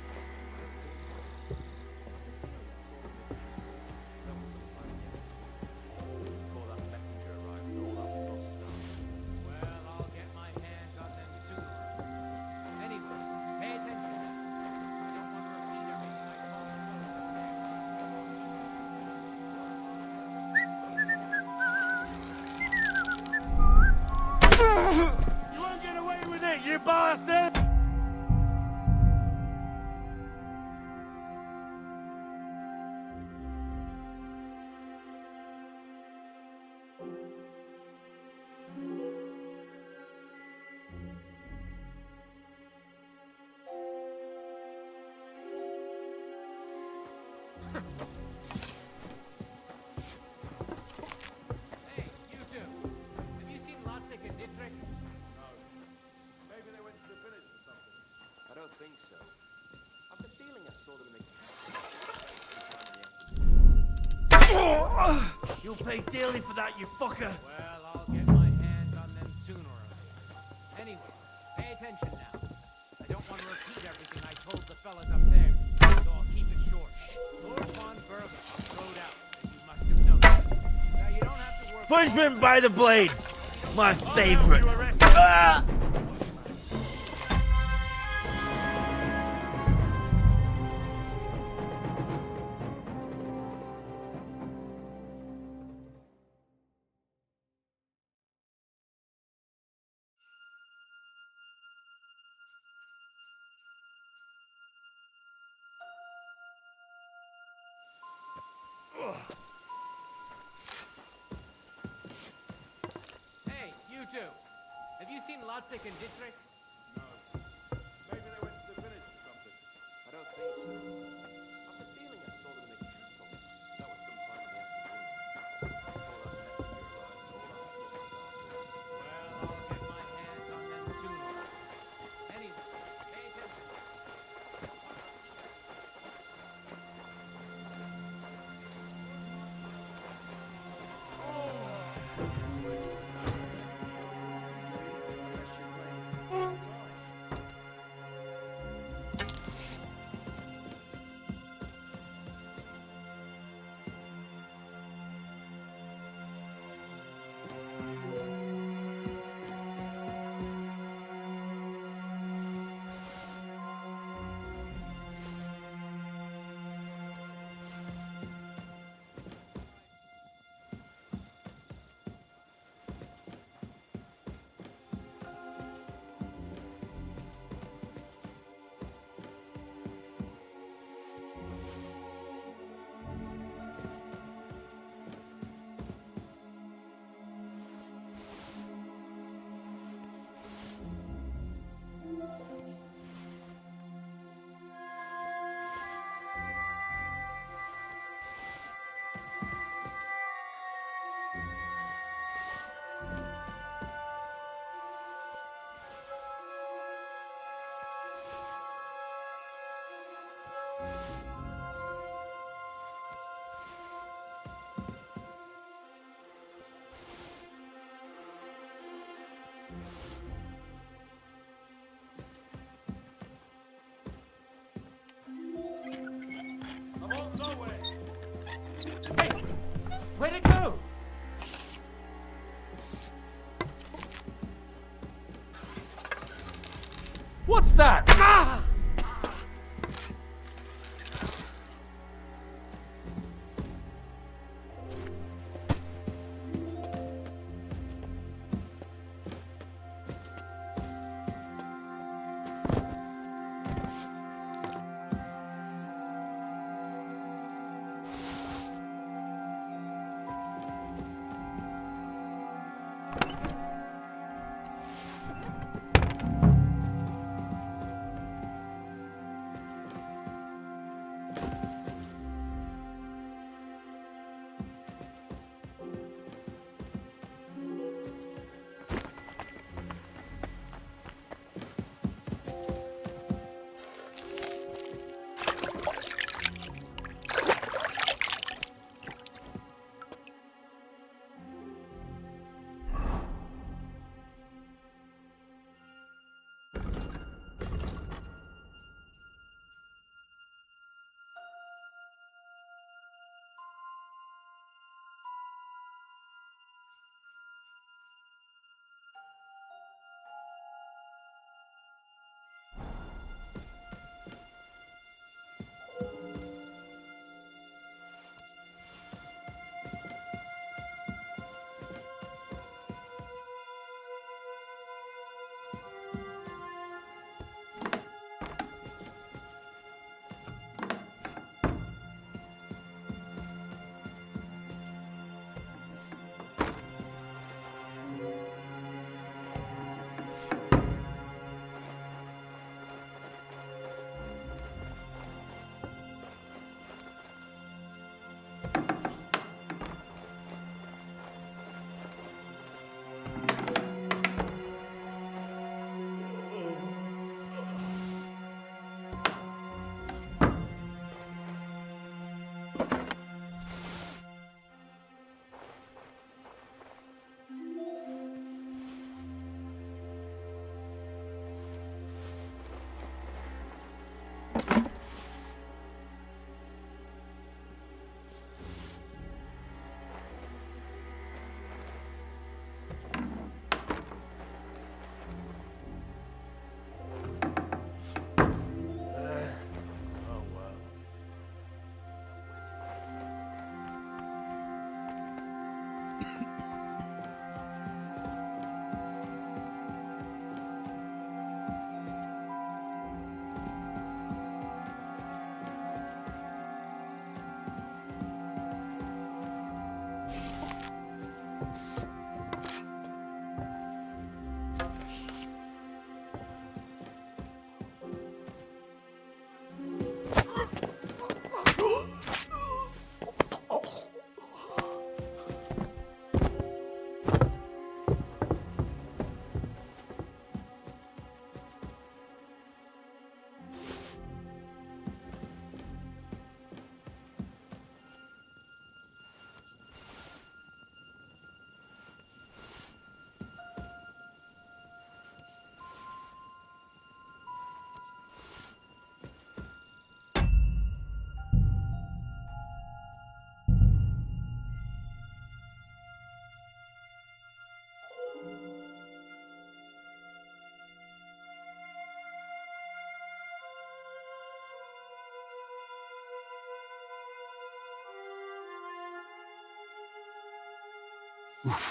Hey, you two. Have you seen Lotzig and Dietrich? No. Maybe they went to the village or something. I don't think so. I've the feeling I saw them in the castle. You'll pay dearly for that, you fucker! Well, I'll get my hands on them sooner or later. Anyway, pay attention now. I don't want to repeat everything I told the fellas up there, so I'll keep it short. Lord von Berger rode out, as you must have noticed. Now, you don't have to work... Punishment by the blade! My favorite! Ah! Hey, you two. Have you seen Lotzig and Dietrich? No. Maybe they went to the village or something. I don't think so. I've the feeling I saw them in the castle. That was sometime in the afternoon. Before that messenger arrived and all that stuff started. Well, I'll get my hands on them sooner or later. Anyway, pay attention. I won't go with it. Hey! Where'd it go? What's that? Ah!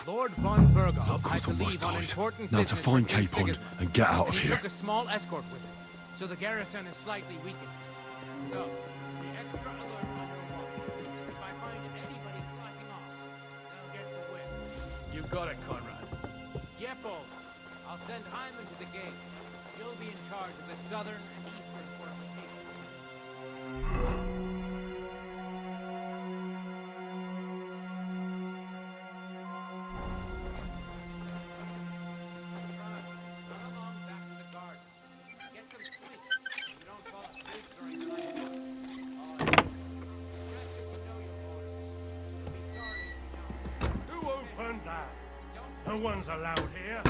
Lord von Burgos, Luck I was on my believe on side. important Now to business find for King Capon Sigismund, and get out of and he here. took a small escort with him, so the garrison is slightly weakened. So, be extra alert on your watch. If I find anybody slacking off, they'll get the whip. You got it, Conrad. Yepo, I'll send Hyman to the gate. You'll be in charge of the southern and eastern fortifications. Who opened that? No one's allowed here.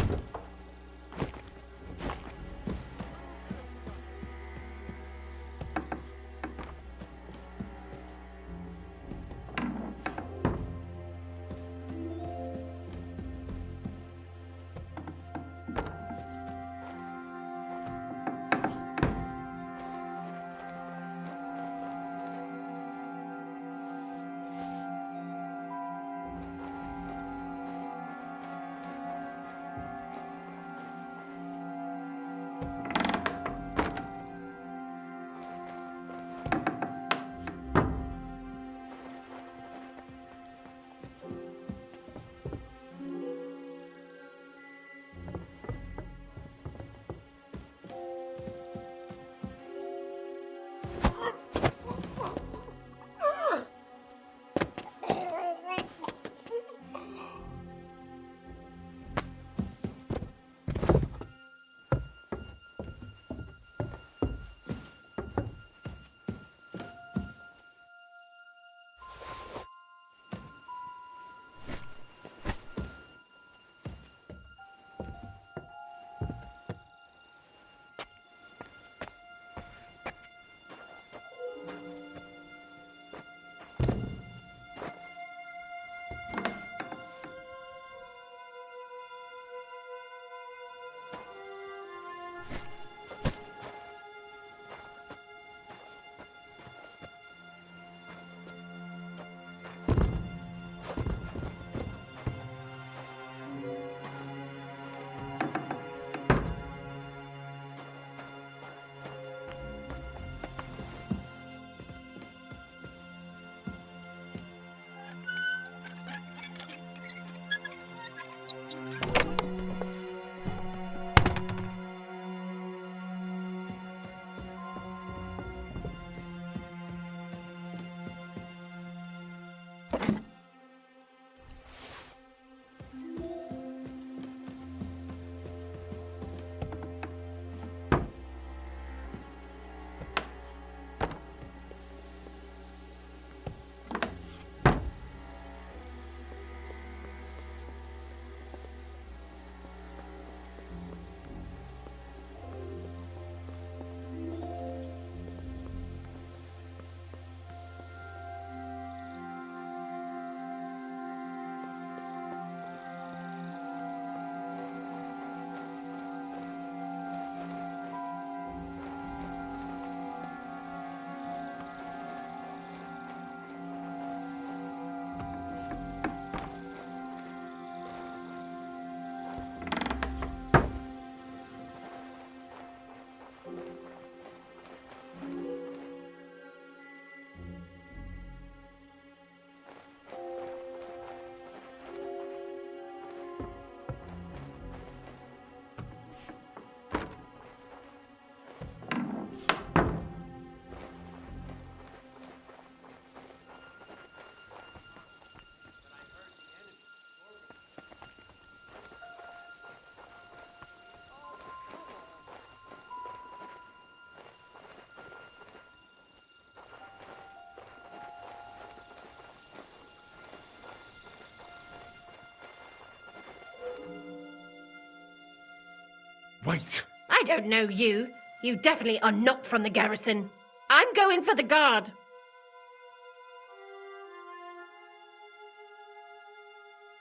Wait! I don't know you. You definitely are not from the garrison. I'm going for the guard.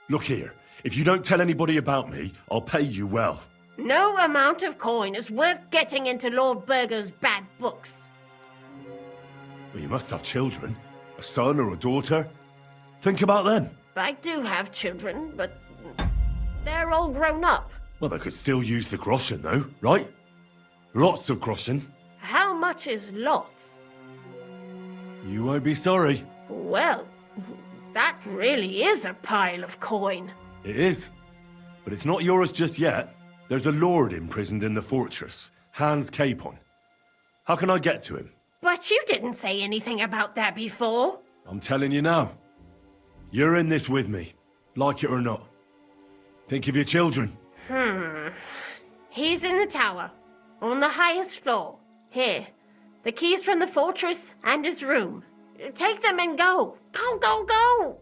Look here, if you don't tell anybody about me, I'll pay you well. No amount of coin is worth getting into Lord Burgo's bad books. Well, you must have children. A son or a daughter. Think about them. I do have children, but they're all grown up. Well, they could still use the groschen, though, right? Lots of groschen. How much is lots? You won't be sorry. Well, that really is a pile of coin. It is. But it's not yours just yet. There's a lord imprisoned in the fortress, Hans Capon. How can I get to him? But you didn't say anything about that before. I'm telling you now. You're in this with me, like it or not. Think of your children. He's in the tower, on the highest floor. Here, the keys from the fortress and his room. Take them and go. Go, go, go!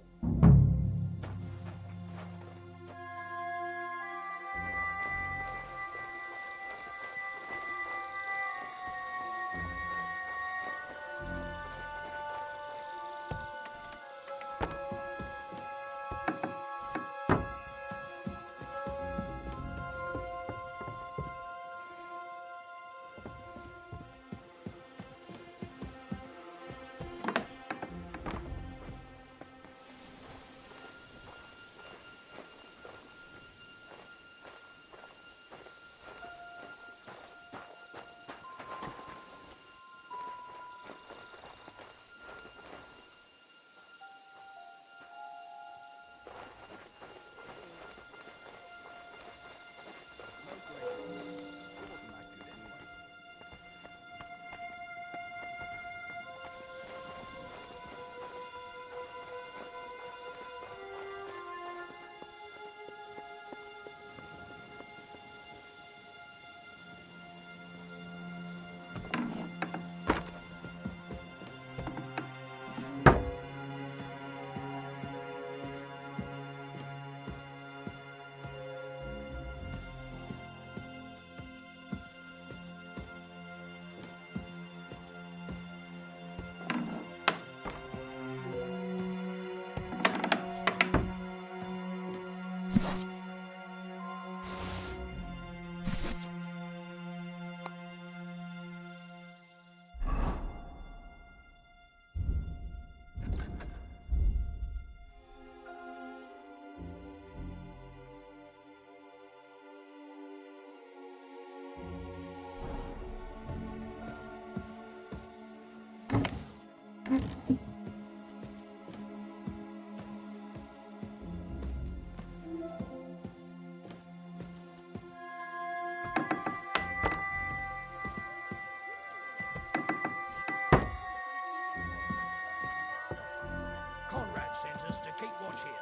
Conrad sent us to keep watch here.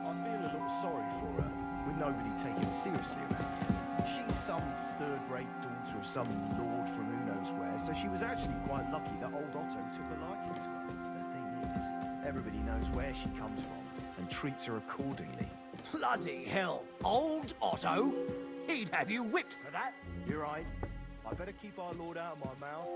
I feel a little sorry for her, with nobody taking her seriously around. She's some third-rate daughter of some lord from who knows where, so she was actually quite lucky that old Otto took a liking to her. The thing is, everybody knows where she comes from and treats her accordingly. Bloody hell. Old Otto? He'd have you whipped for that. You're right. I better keep our lord out of my mouth.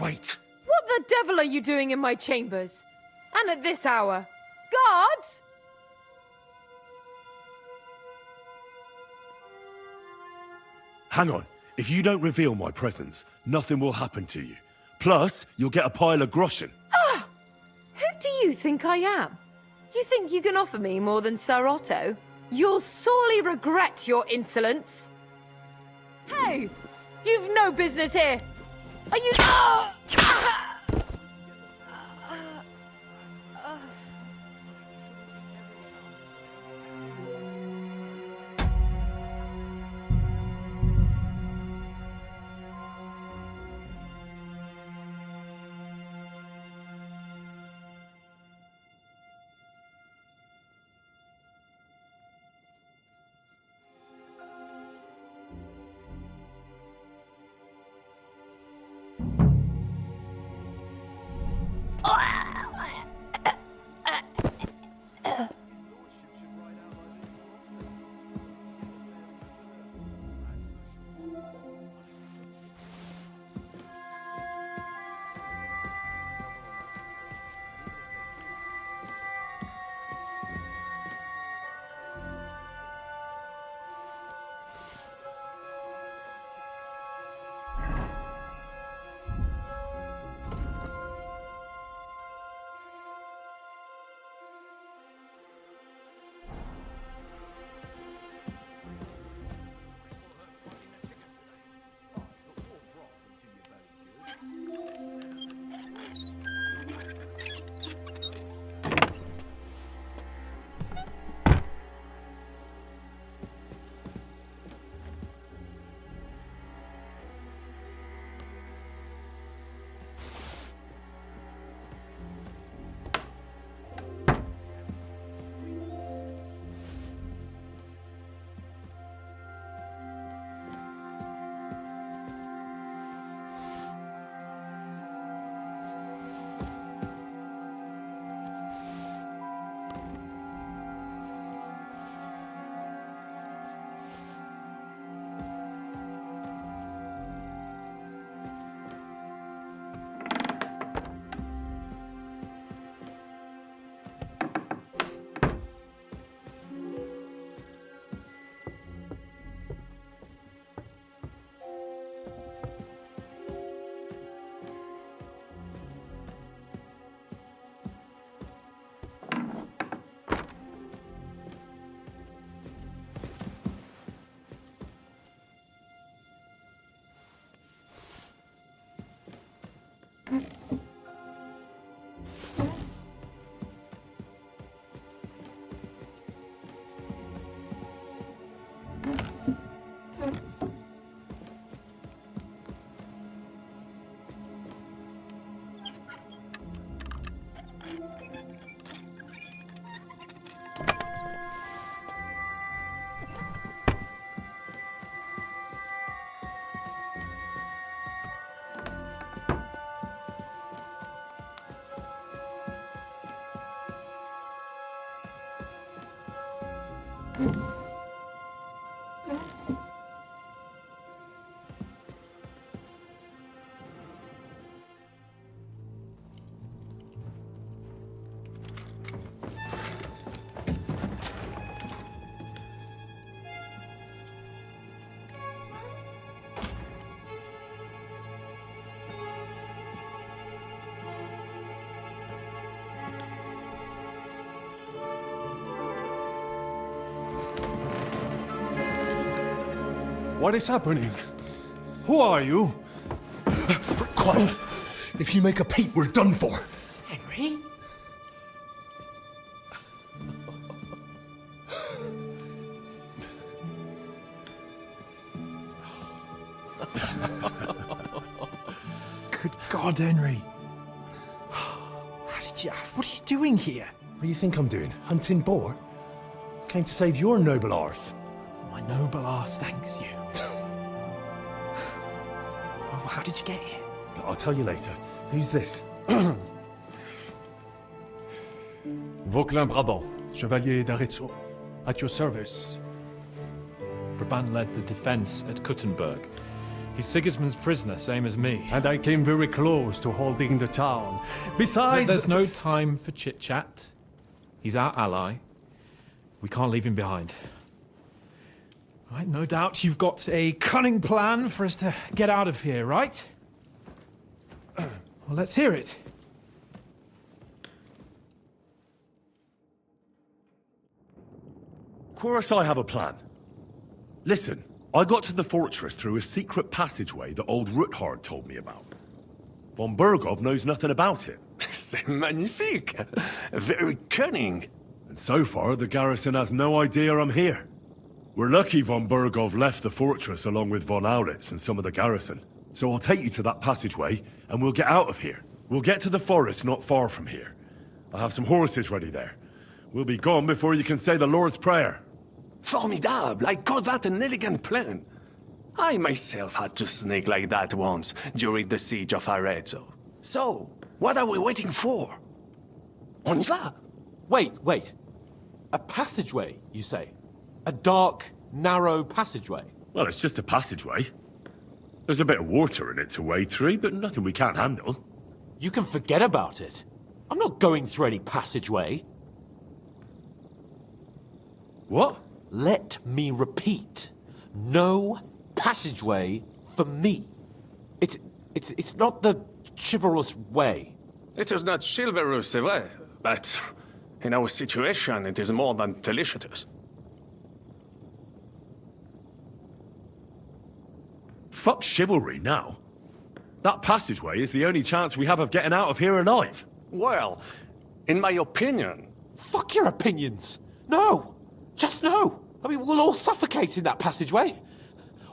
Wait! What the devil are you doing in my chambers? And at this hour? Guards? Hang on. If you don't reveal my presence, nothing will happen to you. Plus, you'll get a pile of groschen. Ah! Who do you think I am? You think you can offer me more than Sir Otto? You'll sorely regret your insolence. Hey! You've no business here! Are you... Ah! What is happening? Who are you? Quiet! If you make a peep, we're done for. Henry? Good God, Henry. What are you doing here? What do you think I'm doing? Hunting boar? Came to save your noble arse. My noble arse thanks you. Oh, how did you get here? I'll tell you later. Who's this? Vauquelin Brabant, Chevalier d'Arezzo. At your service. Brabant led the defense at Kuttenberg. He's Sigismund's prisoner, same as me. And I came very close to holding the town. Besides... There's no time for chit-chat. He's our ally. We can't leave him behind. Right, no doubt you've got a cunning plan for us to get out of here, right? Well, let's hear it. Of course I have a plan. Listen, I got to the fortress through a secret passageway that old Ruthard told me about. Von Bergov knows nothing about it. C'est magnifique! Very cunning. And so far, the garrison has no idea I'm here. We're lucky Von Bergov left the fortress along with Von Aulitz and some of the garrison. So I'll take you to that passageway, and we'll get out of here. We'll get to the forest not far from here. I have some horses ready there. We'll be gone before you can say the Lord's Prayer. Formidable! I call that an elegant plan. I myself had to sneak like that once during the siege of Arezzo. So, what are we waiting for? On y va? Wait. A passageway, you say? A dark, narrow passageway? Well, it's just a passageway. There's a bit of water in it to wade through, but nothing we can't handle. You can forget about it. I'm not going through any passageway. What? Let me repeat. No passageway for me. It's not the chivalrous way. It is not chivalrous, c'est vrai, but in our situation, it is more than delicious. Fuck chivalry now. That passageway is the only chance we have of getting out of here alive. Well, in my opinion... Fuck your opinions. No! Just no! I mean, we'll all suffocate in that passageway.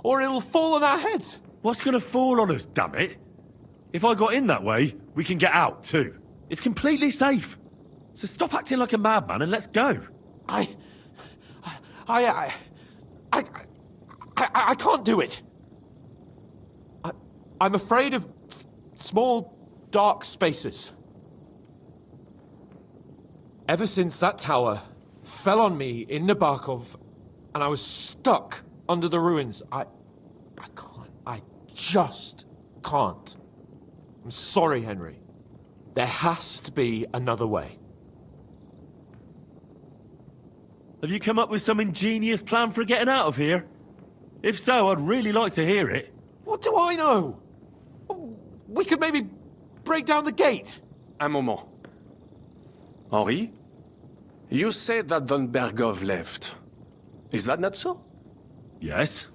Or it'll fall on our heads. What's gonna fall on us, damn it? If I got in that way, we can get out, too. It's completely safe. So stop acting like a madman and let's go. I can't do it. I'm afraid of small, dark spaces. Ever since that tower fell on me in Nabokov, and I was stuck under the ruins, I just can't. I'm sorry, Henry. There has to be another way. Have you come up with some ingenious plan for getting out of here? If so, I'd really like to hear it. What do I know? We could maybe break down the gate. Un moment. Henri? You said that Von Bergov left. Is that not so? Yes.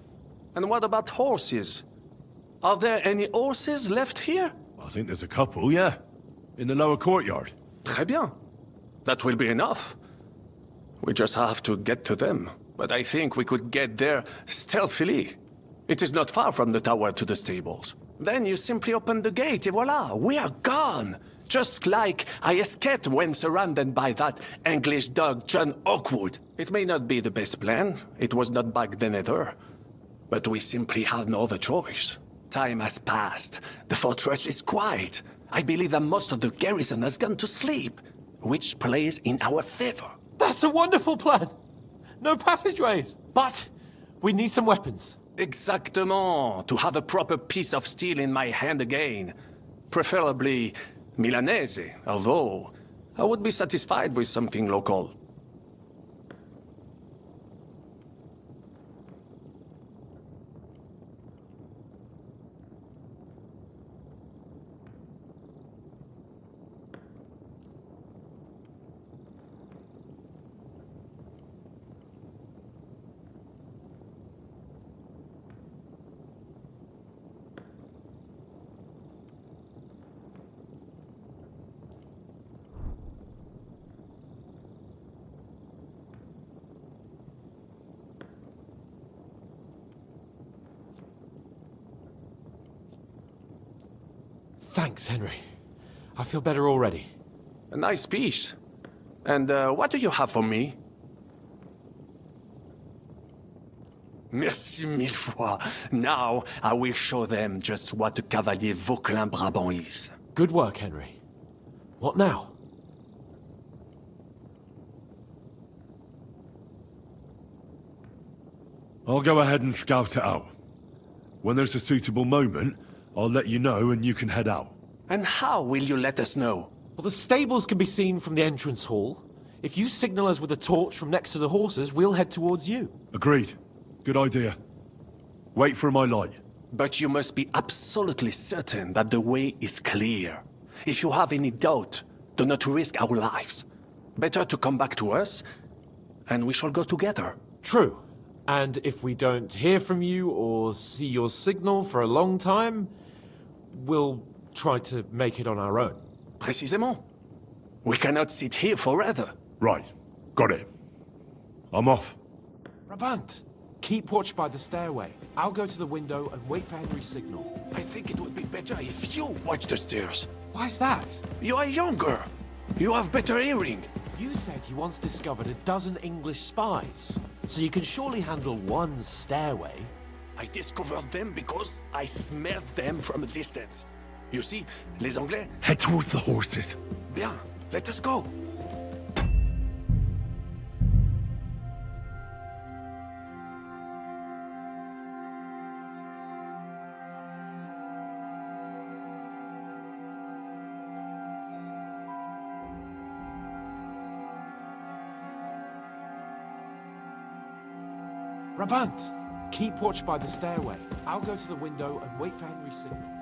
And what about horses? Are there any horses left here? I think there's a couple, yeah. In the lower courtyard. Très bien. That will be enough. We just have to get to them. But I think we could get there stealthily. It is not far from the tower to the stables. Then you simply open the gate, et voila, we are gone! Just like I escaped when surrounded by that English dog John Oakwood. It may not be the best plan, it was not back then either. But we simply had no other choice. Time has passed, the fortress is quiet. I believe that most of the garrison has gone to sleep, which plays in our favor. That's a wonderful plan! No passageways! But we need some weapons. Exactement, to have a proper piece of steel in my hand again. Preferably Milanese, although I would be satisfied with something local. Thanks, Henry. I feel better already. A nice piece. And what do you have for me? Merci mille fois. Now I will show them just what a Cavalier Vauquelin-Brabant is. Good work, Henry. What now? I'll go ahead and scout it out. When there's a suitable moment, I'll let you know and you can head out. And how will you let us know? Well, the stables can be seen from the entrance hall. If you signal us with a torch from next to the horses, we'll head towards you. Agreed. Good idea. Wait for my light. But you must be absolutely certain that the way is clear. If you have any doubt, do not risk our lives. Better to come back to us, and we shall go together. True. And if we don't hear from you or see your signal for a long time, we'll try to make it on our own. Précisément. We cannot sit here forever. Right. Got it. I'm off. Brabant, keep watch by the stairway. I'll go to the window and wait for Henry's signal. I think it would be better if you watch the stairs. Why's that? You are younger. You have better hearing. You said you once discovered a dozen English spies, so you can surely handle one stairway. I discovered them because I smelled them from a distance. You see, les Anglais... Head towards the horses. Bien, let us go. Brabant, keep watch by the stairway. I'll go to the window and wait for Henry's signal.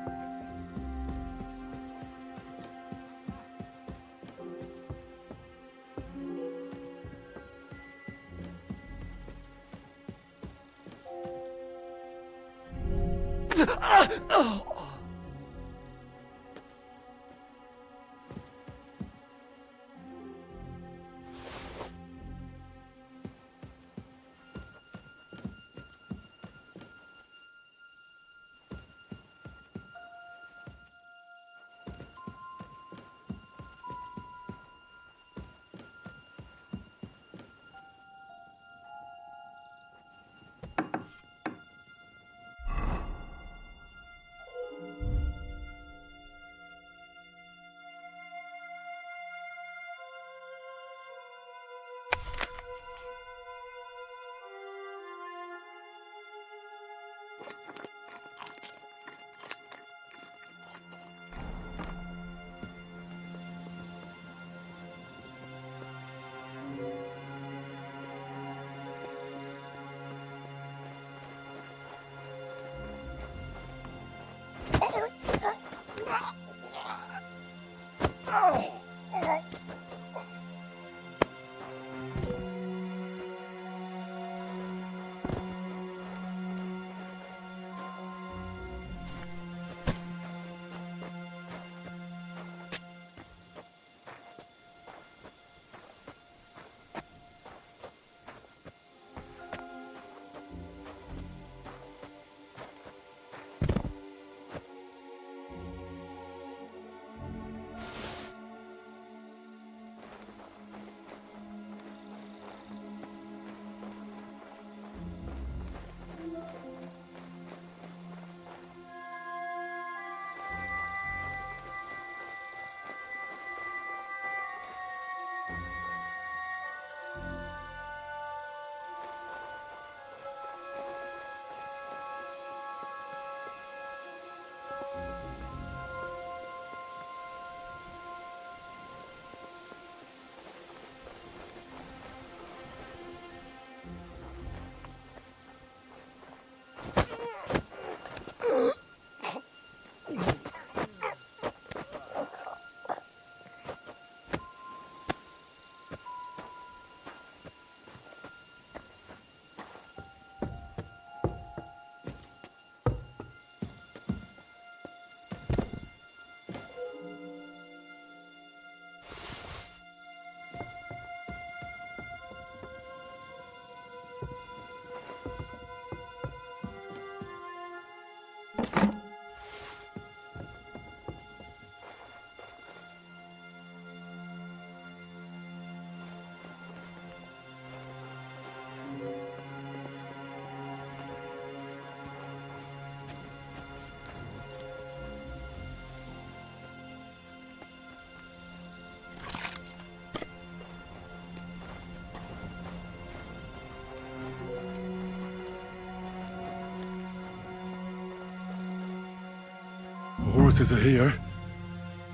Horses are here.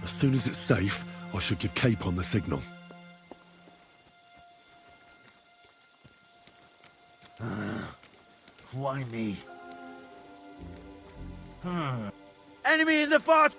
As soon as it's safe, I should give Cape on the signal. Why me? Enemy in the fort!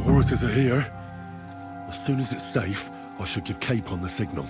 Horses are here. As soon as it's safe, I should give Cape on the signal.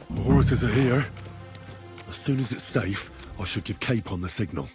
The horses are here. As soon as it's safe, I should give Capon the signal.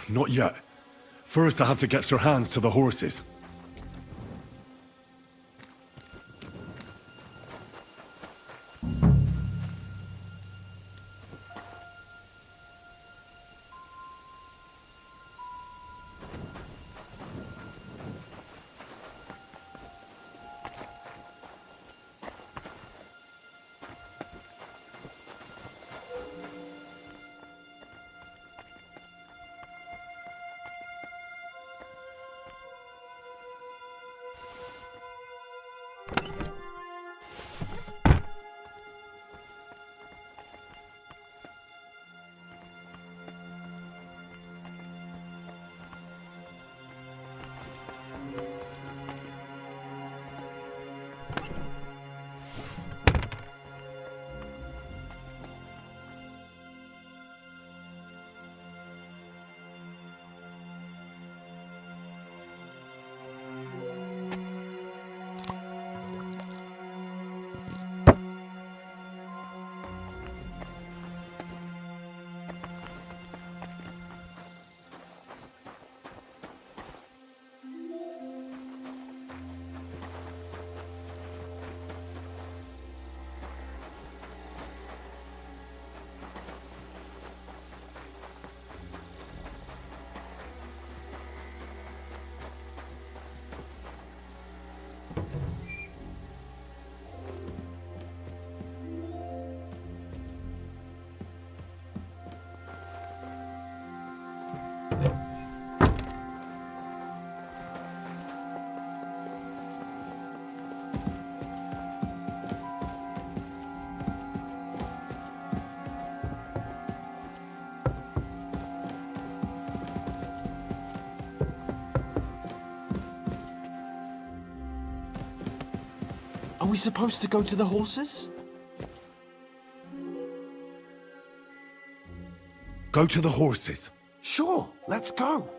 Not yet. First, I have to get Sir Hans to the horses. Are we supposed to go to the horses? Go to the horses. Sure, let's go.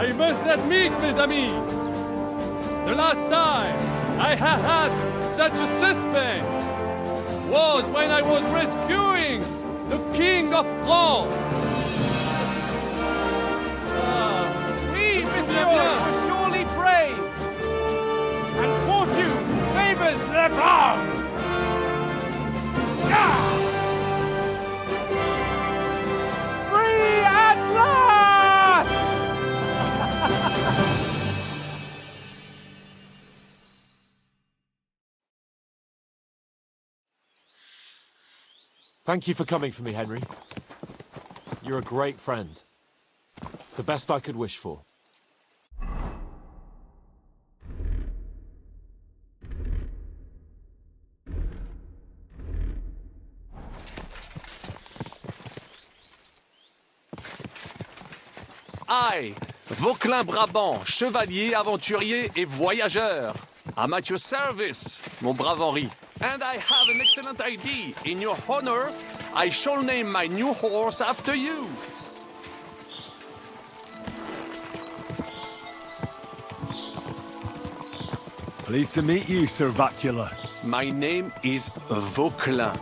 I must admit, mes amis, the last time I have had such a suspense was when I was rescuing the King of France. Thank you for coming for me, Henry. You're a great friend. The best I could wish for. I, Vauquelin Brabant, chevalier, aventurier et voyageur. I'm at your service, mon brave Henri. And I have an excellent idea. In your honor, I shall name my new horse after you. Pleased to meet you, Sir Vacula. My name is Vauquelin.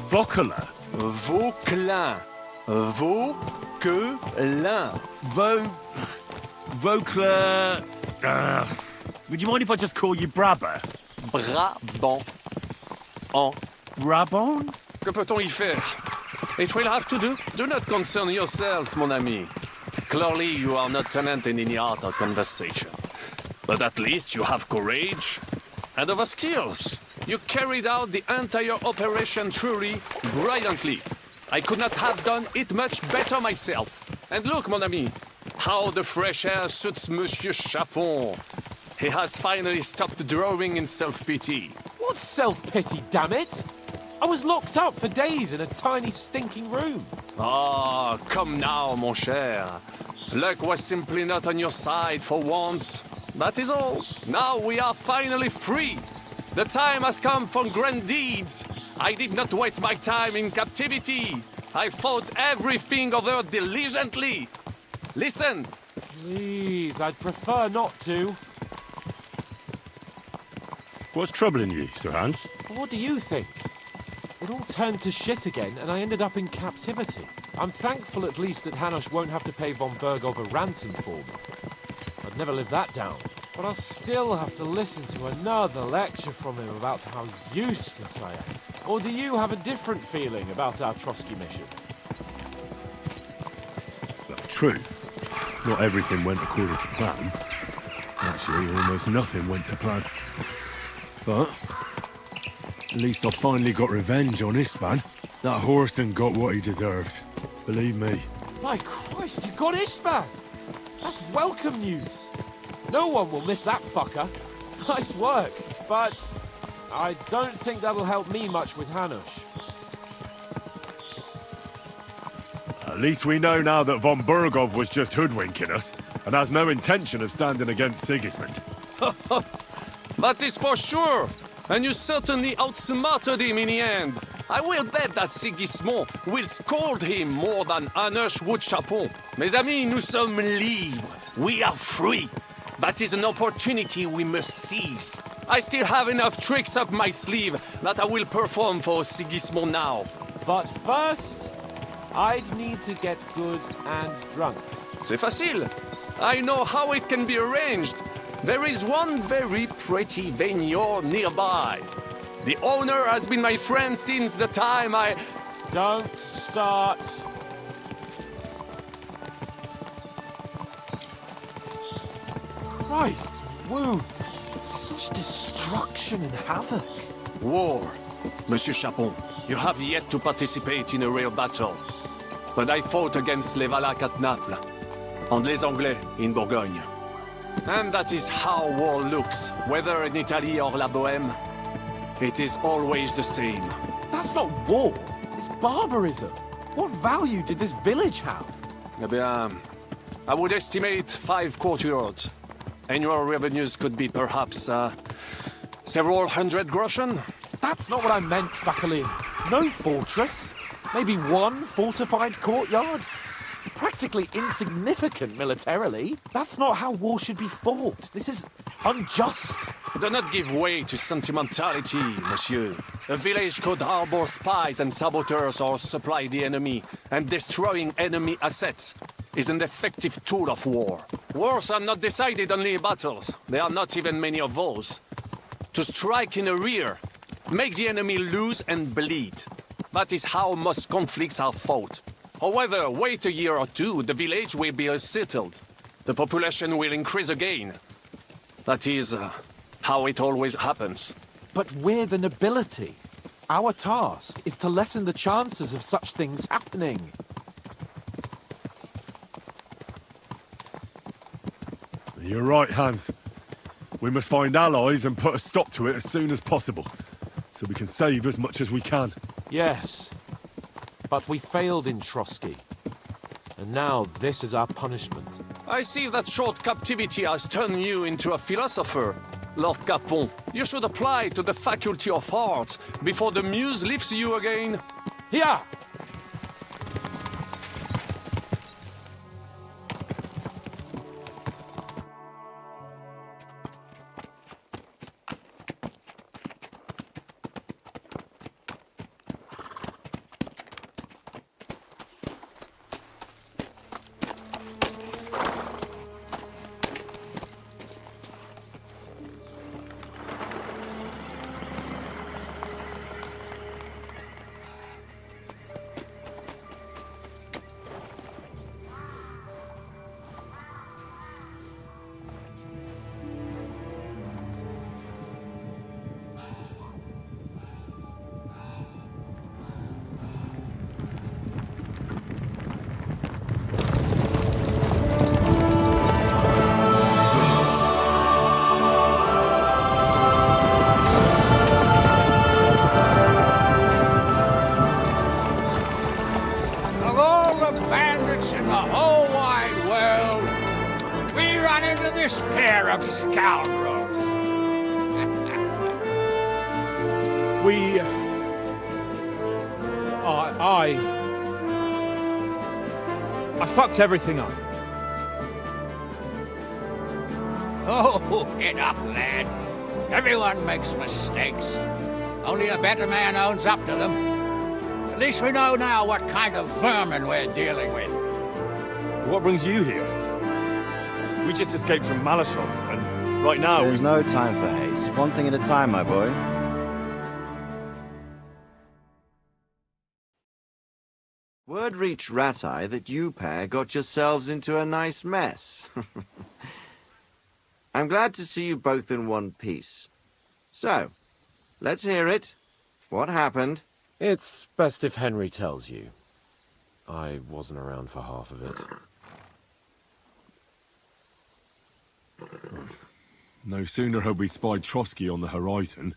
Vauquelin? Vauquelin. Vauquelin. Vauquelin... would you mind if I just call you Brabber? Brabant. En. Brabant? Que peut-on y faire? It will have to do. Do not concern yourself, mon ami. Clearly, you are not talented in any art or conversation. But at least you have courage and other skills. You carried out the entire operation truly brilliantly. I could not have done it much better myself. And look, mon ami, how the fresh air suits Monsieur Chapon. He has finally stopped drawing in self-pity. What self-pity, damn it? I was locked up for days in a tiny stinking room. Ah, come now, mon cher. Luck was simply not on your side for once. That is all. Now we are finally free. The time has come for grand deeds. I did not waste my time in captivity. I fought everything over diligently. Listen. Please, I'd prefer not to. What's troubling you, Sir Hans? What do you think? It all turned to shit again, and I ended up in captivity. I'm thankful at least that Hanush won't have to pay von Bergov a ransom for me. I'd never live that down. But I'll still have to listen to another lecture from him about how useless I am. Or do you have a different feeling about our Trotsky mission? True. Not everything went according to plan. Actually, almost nothing went to plan. But at least I finally got revenge on Istvan. That Horson got what he deserved. Believe me. My Christ, you got Istvan! That's welcome news. No one will miss that fucker. Nice work, but I don't think that'll help me much with Hanush. At least we know now that von Bergov was just hoodwinking us, and has no intention of standing against Sigismund. That is for sure. And you certainly outsmarted him in the end. I will bet that Sigismund will scold him more than Hanush would Chapon. Mes amis, nous sommes libres. We are free. That is an opportunity we must seize. I still have enough tricks up my sleeve that I will perform for Sigismund now. But first, I'd need to get good and drunk. C'est facile. I know how it can be arranged. There is one very pretty vineyard nearby. The owner has been my friend since the time I... Don't start. Christ, woo! Such destruction and havoc. War. Monsieur Chapon, you have yet to participate in a real battle. But I fought against les Valaques at Naples, and les Anglais in Bourgogne. And that is how war looks, whether in Italy or La Bohème. It is always the same. That's not war. It's barbarism. What value did this village have? Eh bien, I would estimate 5 courtyards. Annual revenues could be perhaps, several hundred groschen. That's not what I meant, Bakalin. No fortress. Maybe one fortified courtyard. Practically insignificant militarily. That's not how war should be fought. This is unjust. Do not give way to sentimentality, monsieur. A village could harbor spies and saboteurs or supply the enemy, and destroying enemy assets is an effective tool of war. Wars are not decided only in battles. There are not even many of those. To strike in the rear, make the enemy lose and bleed. That is how most conflicts are fought. However, wait a year or two, the village will be settled. The population will increase again. That is how it always happens. But we're the nobility. Our task is to lessen the chances of such things happening. You're right, Hans. We must find allies and put a stop to it as soon as possible, so we can save as much as we can. Yes, but we failed in Trotsky. And now this is our punishment. I see that short captivity has turned you into a philosopher, Lord Capon. You should apply to the Faculty of Arts before the muse lifts you again. Yeah! Of all the bandits in the whole wide world, we run into this pair of scoundrels. We... I fucked everything up. Oh, get up, lad. Everyone makes mistakes. Only a better man owns up to them. At least we know now what kind of vermin we're dealing with. What brings you here? We just escaped from Malashov, and right now There's no time for haste. One thing at a time, my boy. Word reached Rat-Eye that you pair got yourselves into a nice mess. I'm glad to see you both in one piece. So, let's hear it. What happened? It's best if Henry tells you. I wasn't around for half of it. no sooner had we spied Trotsky on the horizon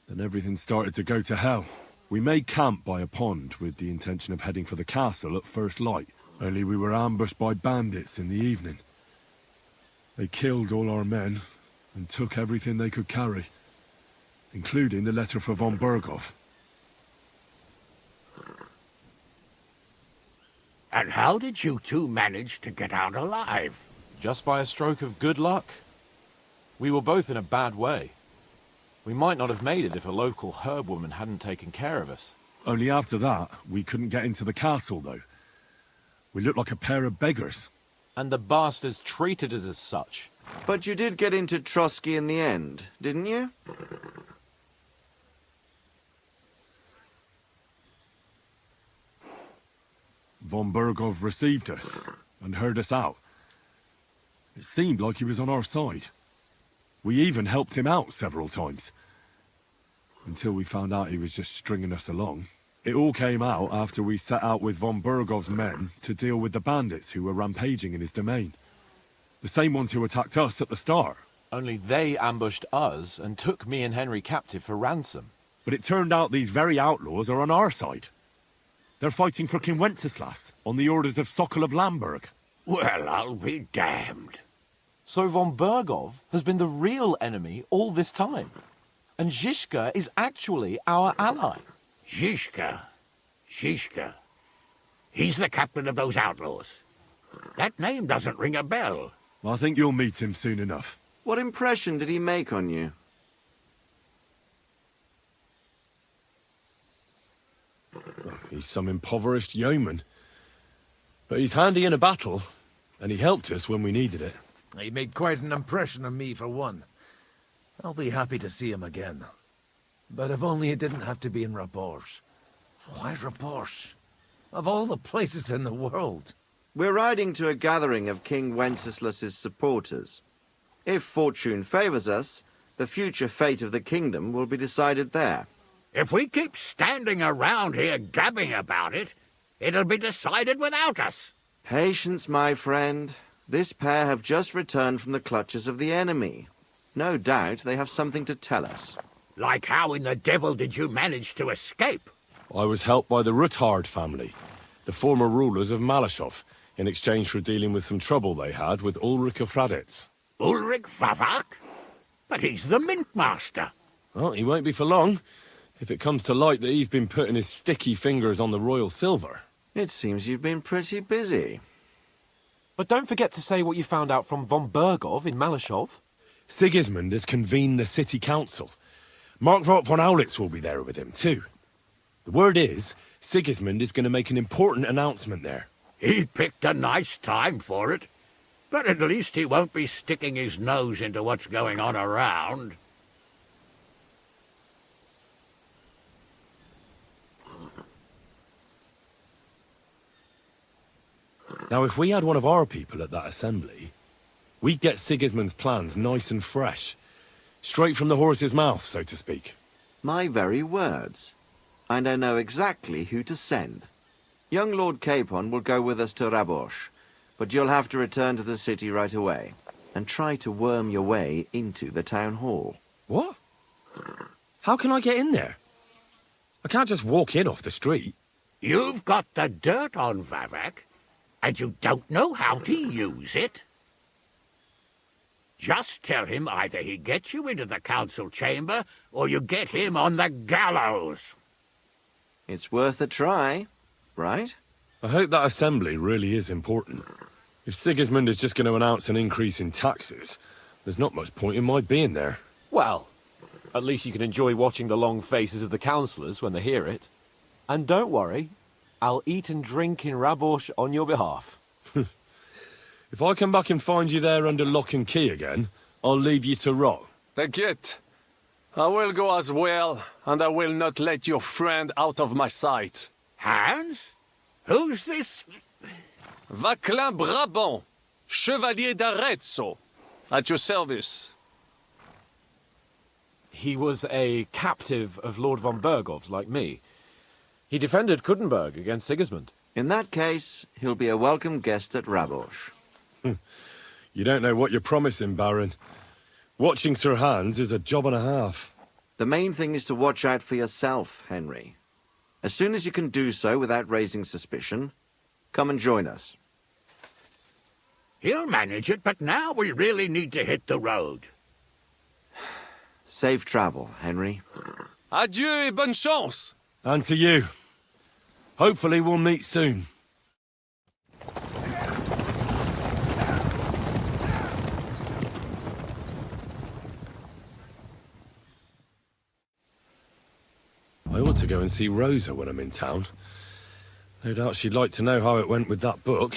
than everything started to go to hell. We made camp by a pond with the intention of heading for the castle at first light. Only we were ambushed by bandits in the evening. They killed all our men and took everything they could carry, including the letter for von Berghoff. And how did you two manage to get out alive? Just by a stroke of good luck. We were both in a bad way. We might not have made it if a local herb woman hadn't taken care of us. Only after that, we couldn't get into the castle, though. We looked like a pair of beggars. And the bastards treated us as such. But you did get into Trotsky in the end, didn't you? Von Berghoff received us and heard us out. It seemed like he was on our side. We even helped him out several times. Until we found out he was just stringing us along. It all came out after we set out with von Berghoff's men to deal with the bandits who were rampaging in his domain. The same ones who attacked us at the start. Only they ambushed us and took me and Henry captive for ransom. But it turned out these very outlaws are on our side. They're fighting for King Wenceslas on the orders of Sokol of Lamberg. Well, I'll be damned. So von Berghoff has been the real enemy all this time. And Zizka is actually our ally. Zizka. He's the captain of those outlaws. That name doesn't ring a bell. I think you'll meet him soon enough. What impression did he make on you? He's some impoverished yeoman. But he's handy in a battle, and he helped us when we needed it. He made quite an impression on me, for one. I'll be happy to see him again. But if only it didn't have to be in Rapport. Why Rapport? Of all the places in the world. We're riding to a gathering of King Wenceslas's supporters. If fortune favors us, the future fate of the kingdom will be decided there. If we keep standing around here gabbing about it, it'll be decided without us. Patience, my friend. This pair have just returned from the clutches of the enemy. No doubt they have something to tell us. Like how in the devil did you manage to escape? I was helped by the Ruthard family, the former rulers of Malashov, in exchange for dealing with some trouble they had with Ulrich of Raditz. Ulrich Favak? But he's the Mint Master. Well, he won't be for long, if it comes to light that he's been putting his sticky fingers on the royal silver. It seems you've been pretty busy. But don't forget to say what you found out from von Bergov in Malashov. Sigismund has convened the city council. Markgraf von Aulitz will be there with him, too. The word is, Sigismund is going to make an important announcement there. He picked a nice time for it. But at least he won't be sticking his nose into what's going on around. Now, if we had one of our people at that assembly, we'd get Sigismund's plans nice and fresh. Straight from the horse's mouth, so to speak. My very words. And I know exactly who to send. Young Lord Capon will go with us to Rabosh, but you'll have to return to the city right away, and try to worm your way into the town hall. What? How can I get in there? I can't just walk in off the street. You've got the dirt on Vavak, and you don't know how to use it? Just tell him either he gets you into the council chamber, or you get him on the gallows. It's worth a try, right? I hope that assembly really is important. If Sigismund is just going to announce an increase in taxes, there's not much point in my being there. Well, at least you can enjoy watching the long faces of the councillors when they hear it. And don't worry, I'll eat and drink in Rabosh on your behalf. If I come back and find you there under lock and key again, I'll leave you to rot. T'inquiète. I will go as well, and I will not let your friend out of my sight. Hans? Who's this? Vaclin Brabant, Chevalier d'Arezzo, at your service. He was a captive of Lord von Bergov's, like me. He defended Kudenberg against Sigismund. In that case, he'll be a welcome guest at Rabosh. You don't know what you're promising, Baron. Watching Sir Hans is a job and a half. The main thing is to watch out for yourself, Henry. As soon as you can do so without raising suspicion, come and join us. He'll manage it, but now we really need to hit the road. Safe travel, Henry. Adieu et bonne chance. And to you. Hopefully we'll meet soon. I ought to go and see Rosa when I'm in town. No doubt she'd like to know how it went with that book.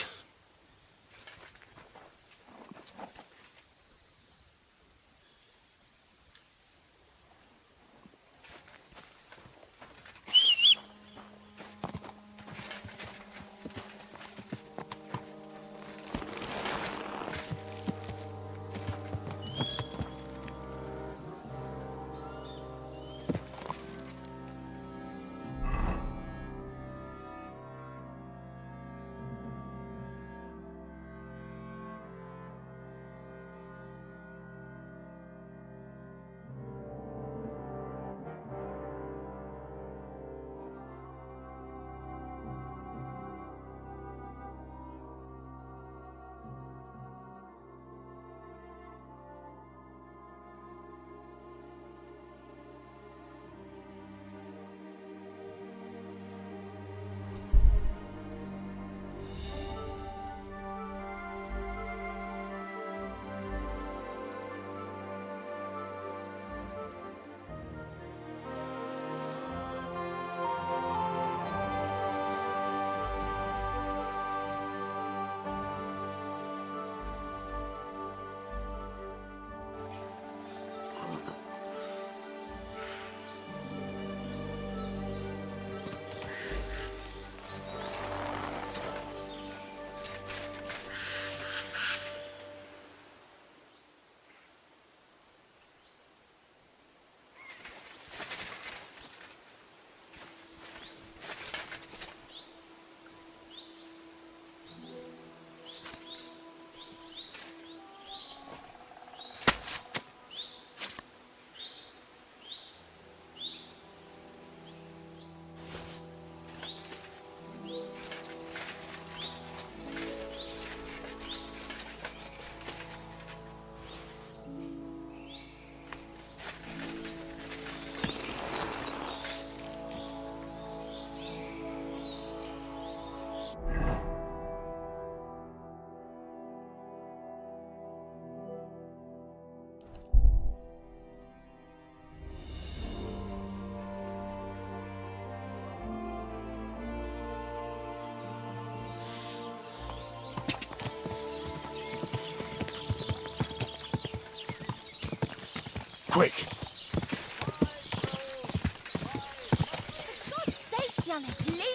Quick!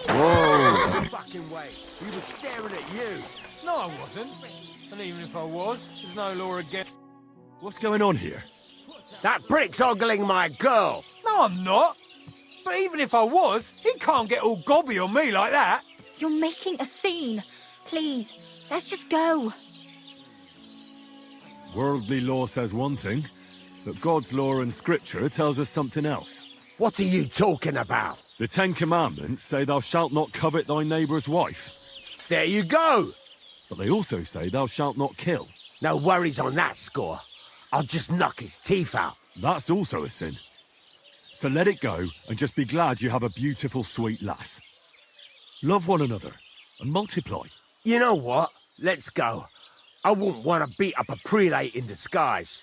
Whoa! Fucking way. He was staring at you. No, I wasn't. And even if I was, there's no law against... What's going on here? That prick's ogling my girl. No, I'm not. But even if I was, he can't get all gobby on me like that. You're making a scene. Please, let's just go. Worldly law says one thing, but God's law and scripture tells us something else. What are you talking about? The Ten Commandments say thou shalt not covet thy neighbour's wife. There you go! But they also say thou shalt not kill. No worries on that score. I'll just knock his teeth out. That's also a sin. So let it go and just be glad you have a beautiful, sweet lass. Love one another and multiply. You know what? Let's go. I wouldn't want to beat up a prelate in disguise.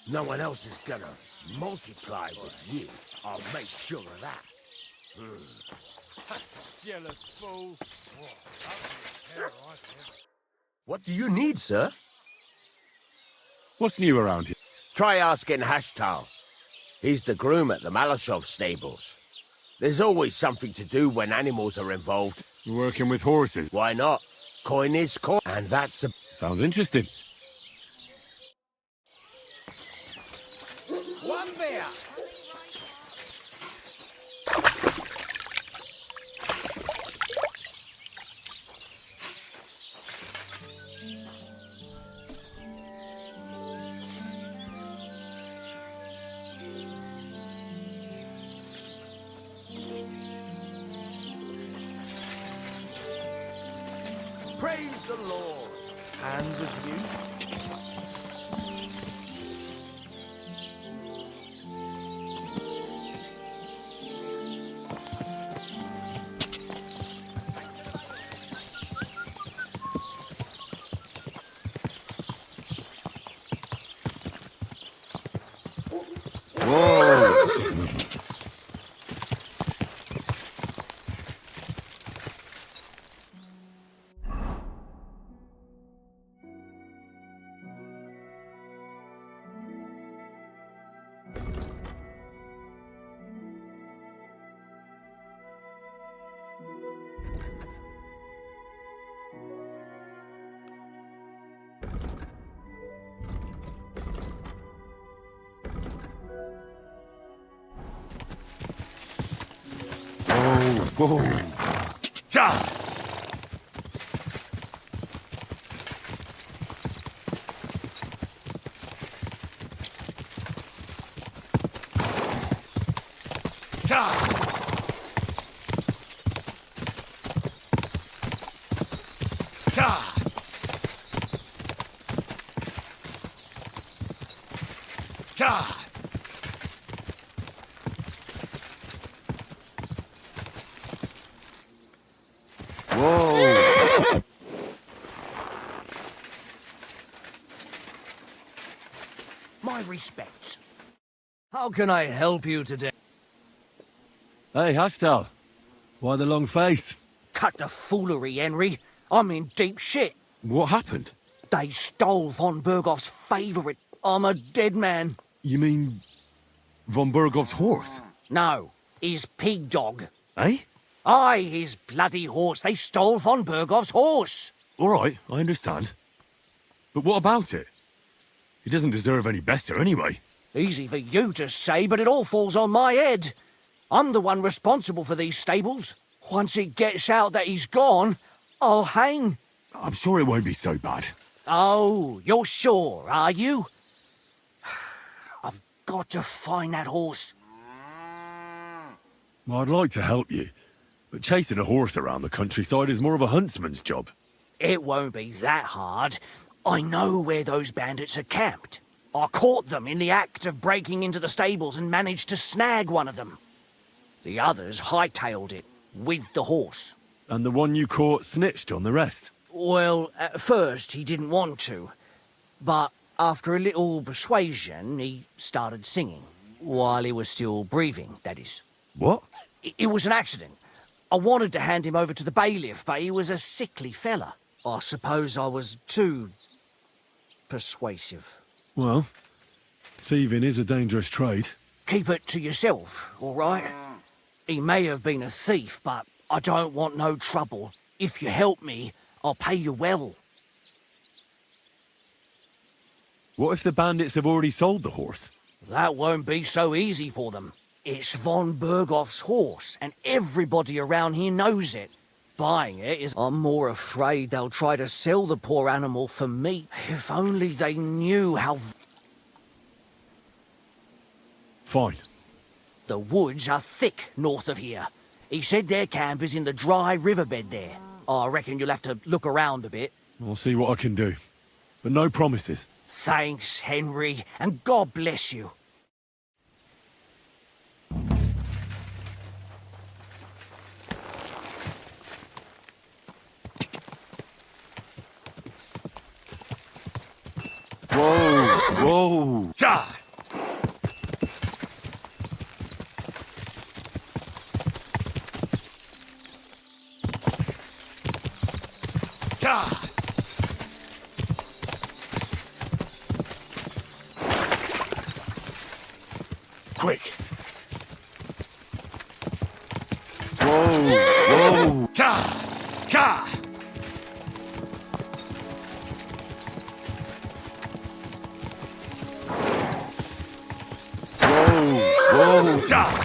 No one else is gonna multiply with you. I'll make sure of that. Jealous fool. What do you need, sir? What's new around here? Try asking Hashtal. He's the groom at the Malashov stables. There's always something to do when animals are involved. You're working with horses? Why not? Coin is coin, and that's a... Sounds interesting. One beer. Praise the Lord. And with you? Whoa! Cha! Whoa! My respects. How can I help you today? Hey, Hashtal. Why the long face? Cut the foolery, Henry. I'm in deep shit. What happened? They stole von Bergoff's favourite. I'm a dead man. You mean von Bergov's horse? No, his pig dog. Eh? Aye, his bloody horse. They stole von Bergoff's horse. All right, I understand. But what about it? He doesn't deserve any better anyway. Easy for you to say, but it all falls on my head. I'm the one responsible for these stables. Once it gets out that he's gone, I'll hang. I'm sure it won't be so bad. Oh, you're sure, are you? I've got to find that horse. Well, I'd like to help you, but chasing a horse around the countryside is more of a huntsman's job. It won't be that hard. I know where those bandits are camped. I caught them in the act of breaking into the stables and managed to snag one of them. The others hightailed it with the horse. And the one you caught snitched on the rest? Well, at first he didn't want to, but after a little persuasion, he started singing. While he was still breathing, that is. What? It was an accident. I wanted to hand him over to the bailiff, but he was a sickly fella. I suppose I was too persuasive. Well, Thieving is a dangerous trade. Keep it to yourself, all right? He may have been a thief, but I don't want no trouble. If you help me, I'll pay you well. What if the bandits have already sold the horse? That won't be so easy for them. It's von Bergoff's horse, and everybody around here knows it. Buying it is... I'm more afraid they'll try to sell the poor animal for meat. If only they knew how... Fine. The woods are thick north of here. He said their camp is in the dry riverbed there. I reckon you'll have to look around a bit. I'll see what I can do. But no promises. Thanks, Henry, and God bless you. Whoa! Whoa! Cha! Cha! Quick! Whoa! Whoa! Cha! Cha! Whoa! Cha!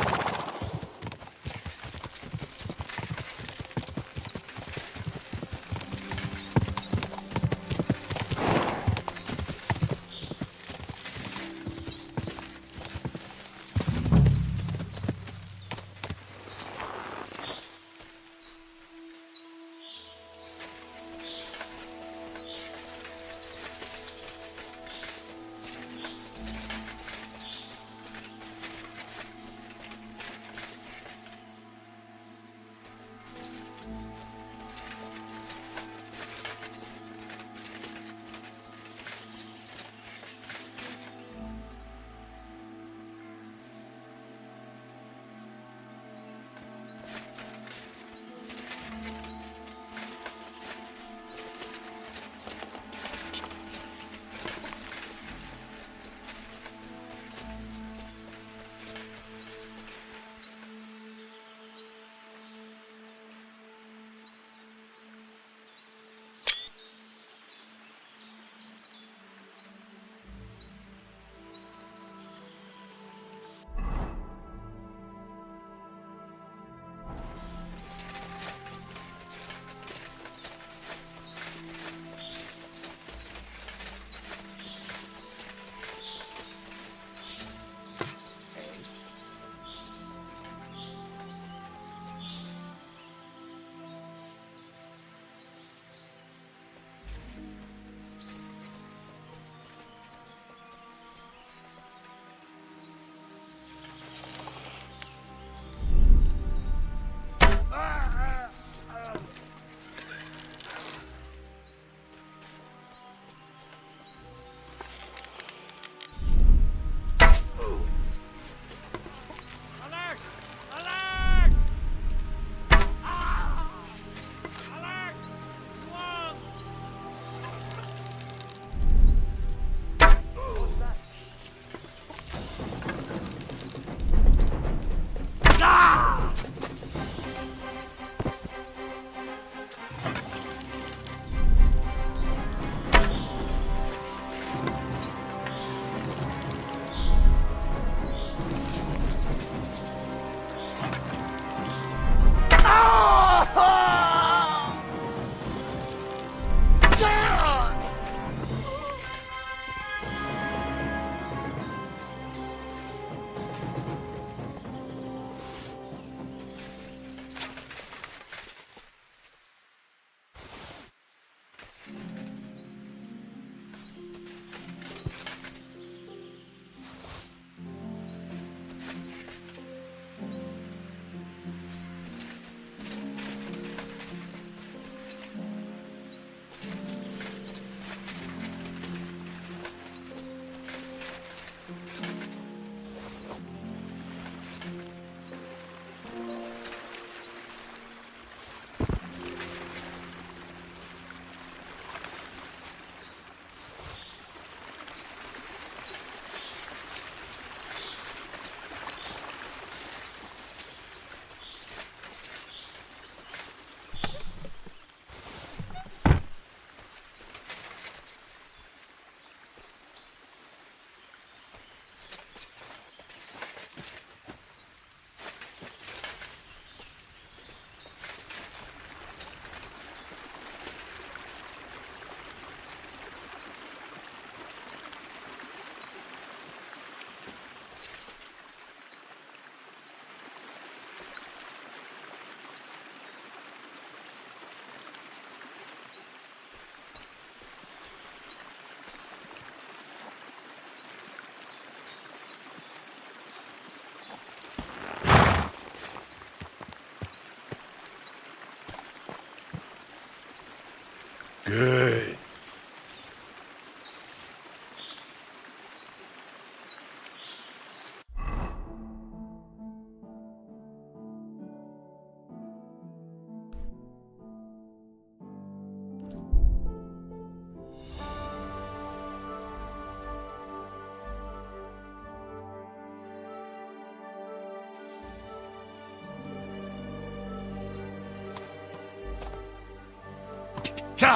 Ka!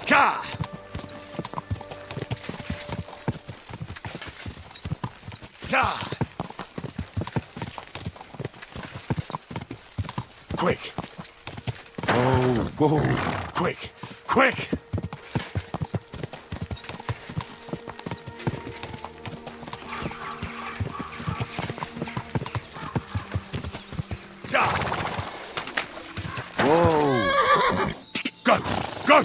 Ka! Ka! Quick! Whoa, whoa! Quick! Quick! Whoa! Go! Go!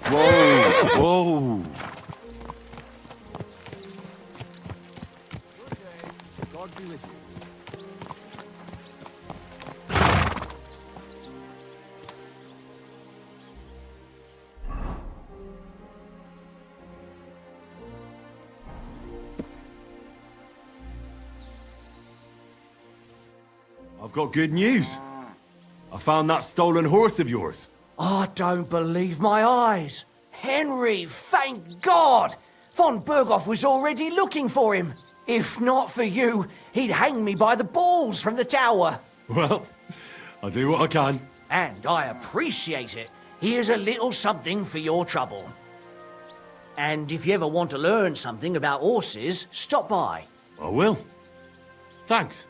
Whoa! Whoa! God be with you. I've got good news. I found that stolen horse of yours. I don't believe my eyes. Henry, thank God! Von Berghoff was already looking for him. If not for you, he'd hang me by the balls from the tower. Well, I'll do what I can. And I appreciate it. Here's a little something for your trouble. And if you ever want to learn something about horses, stop by. I will. Thanks.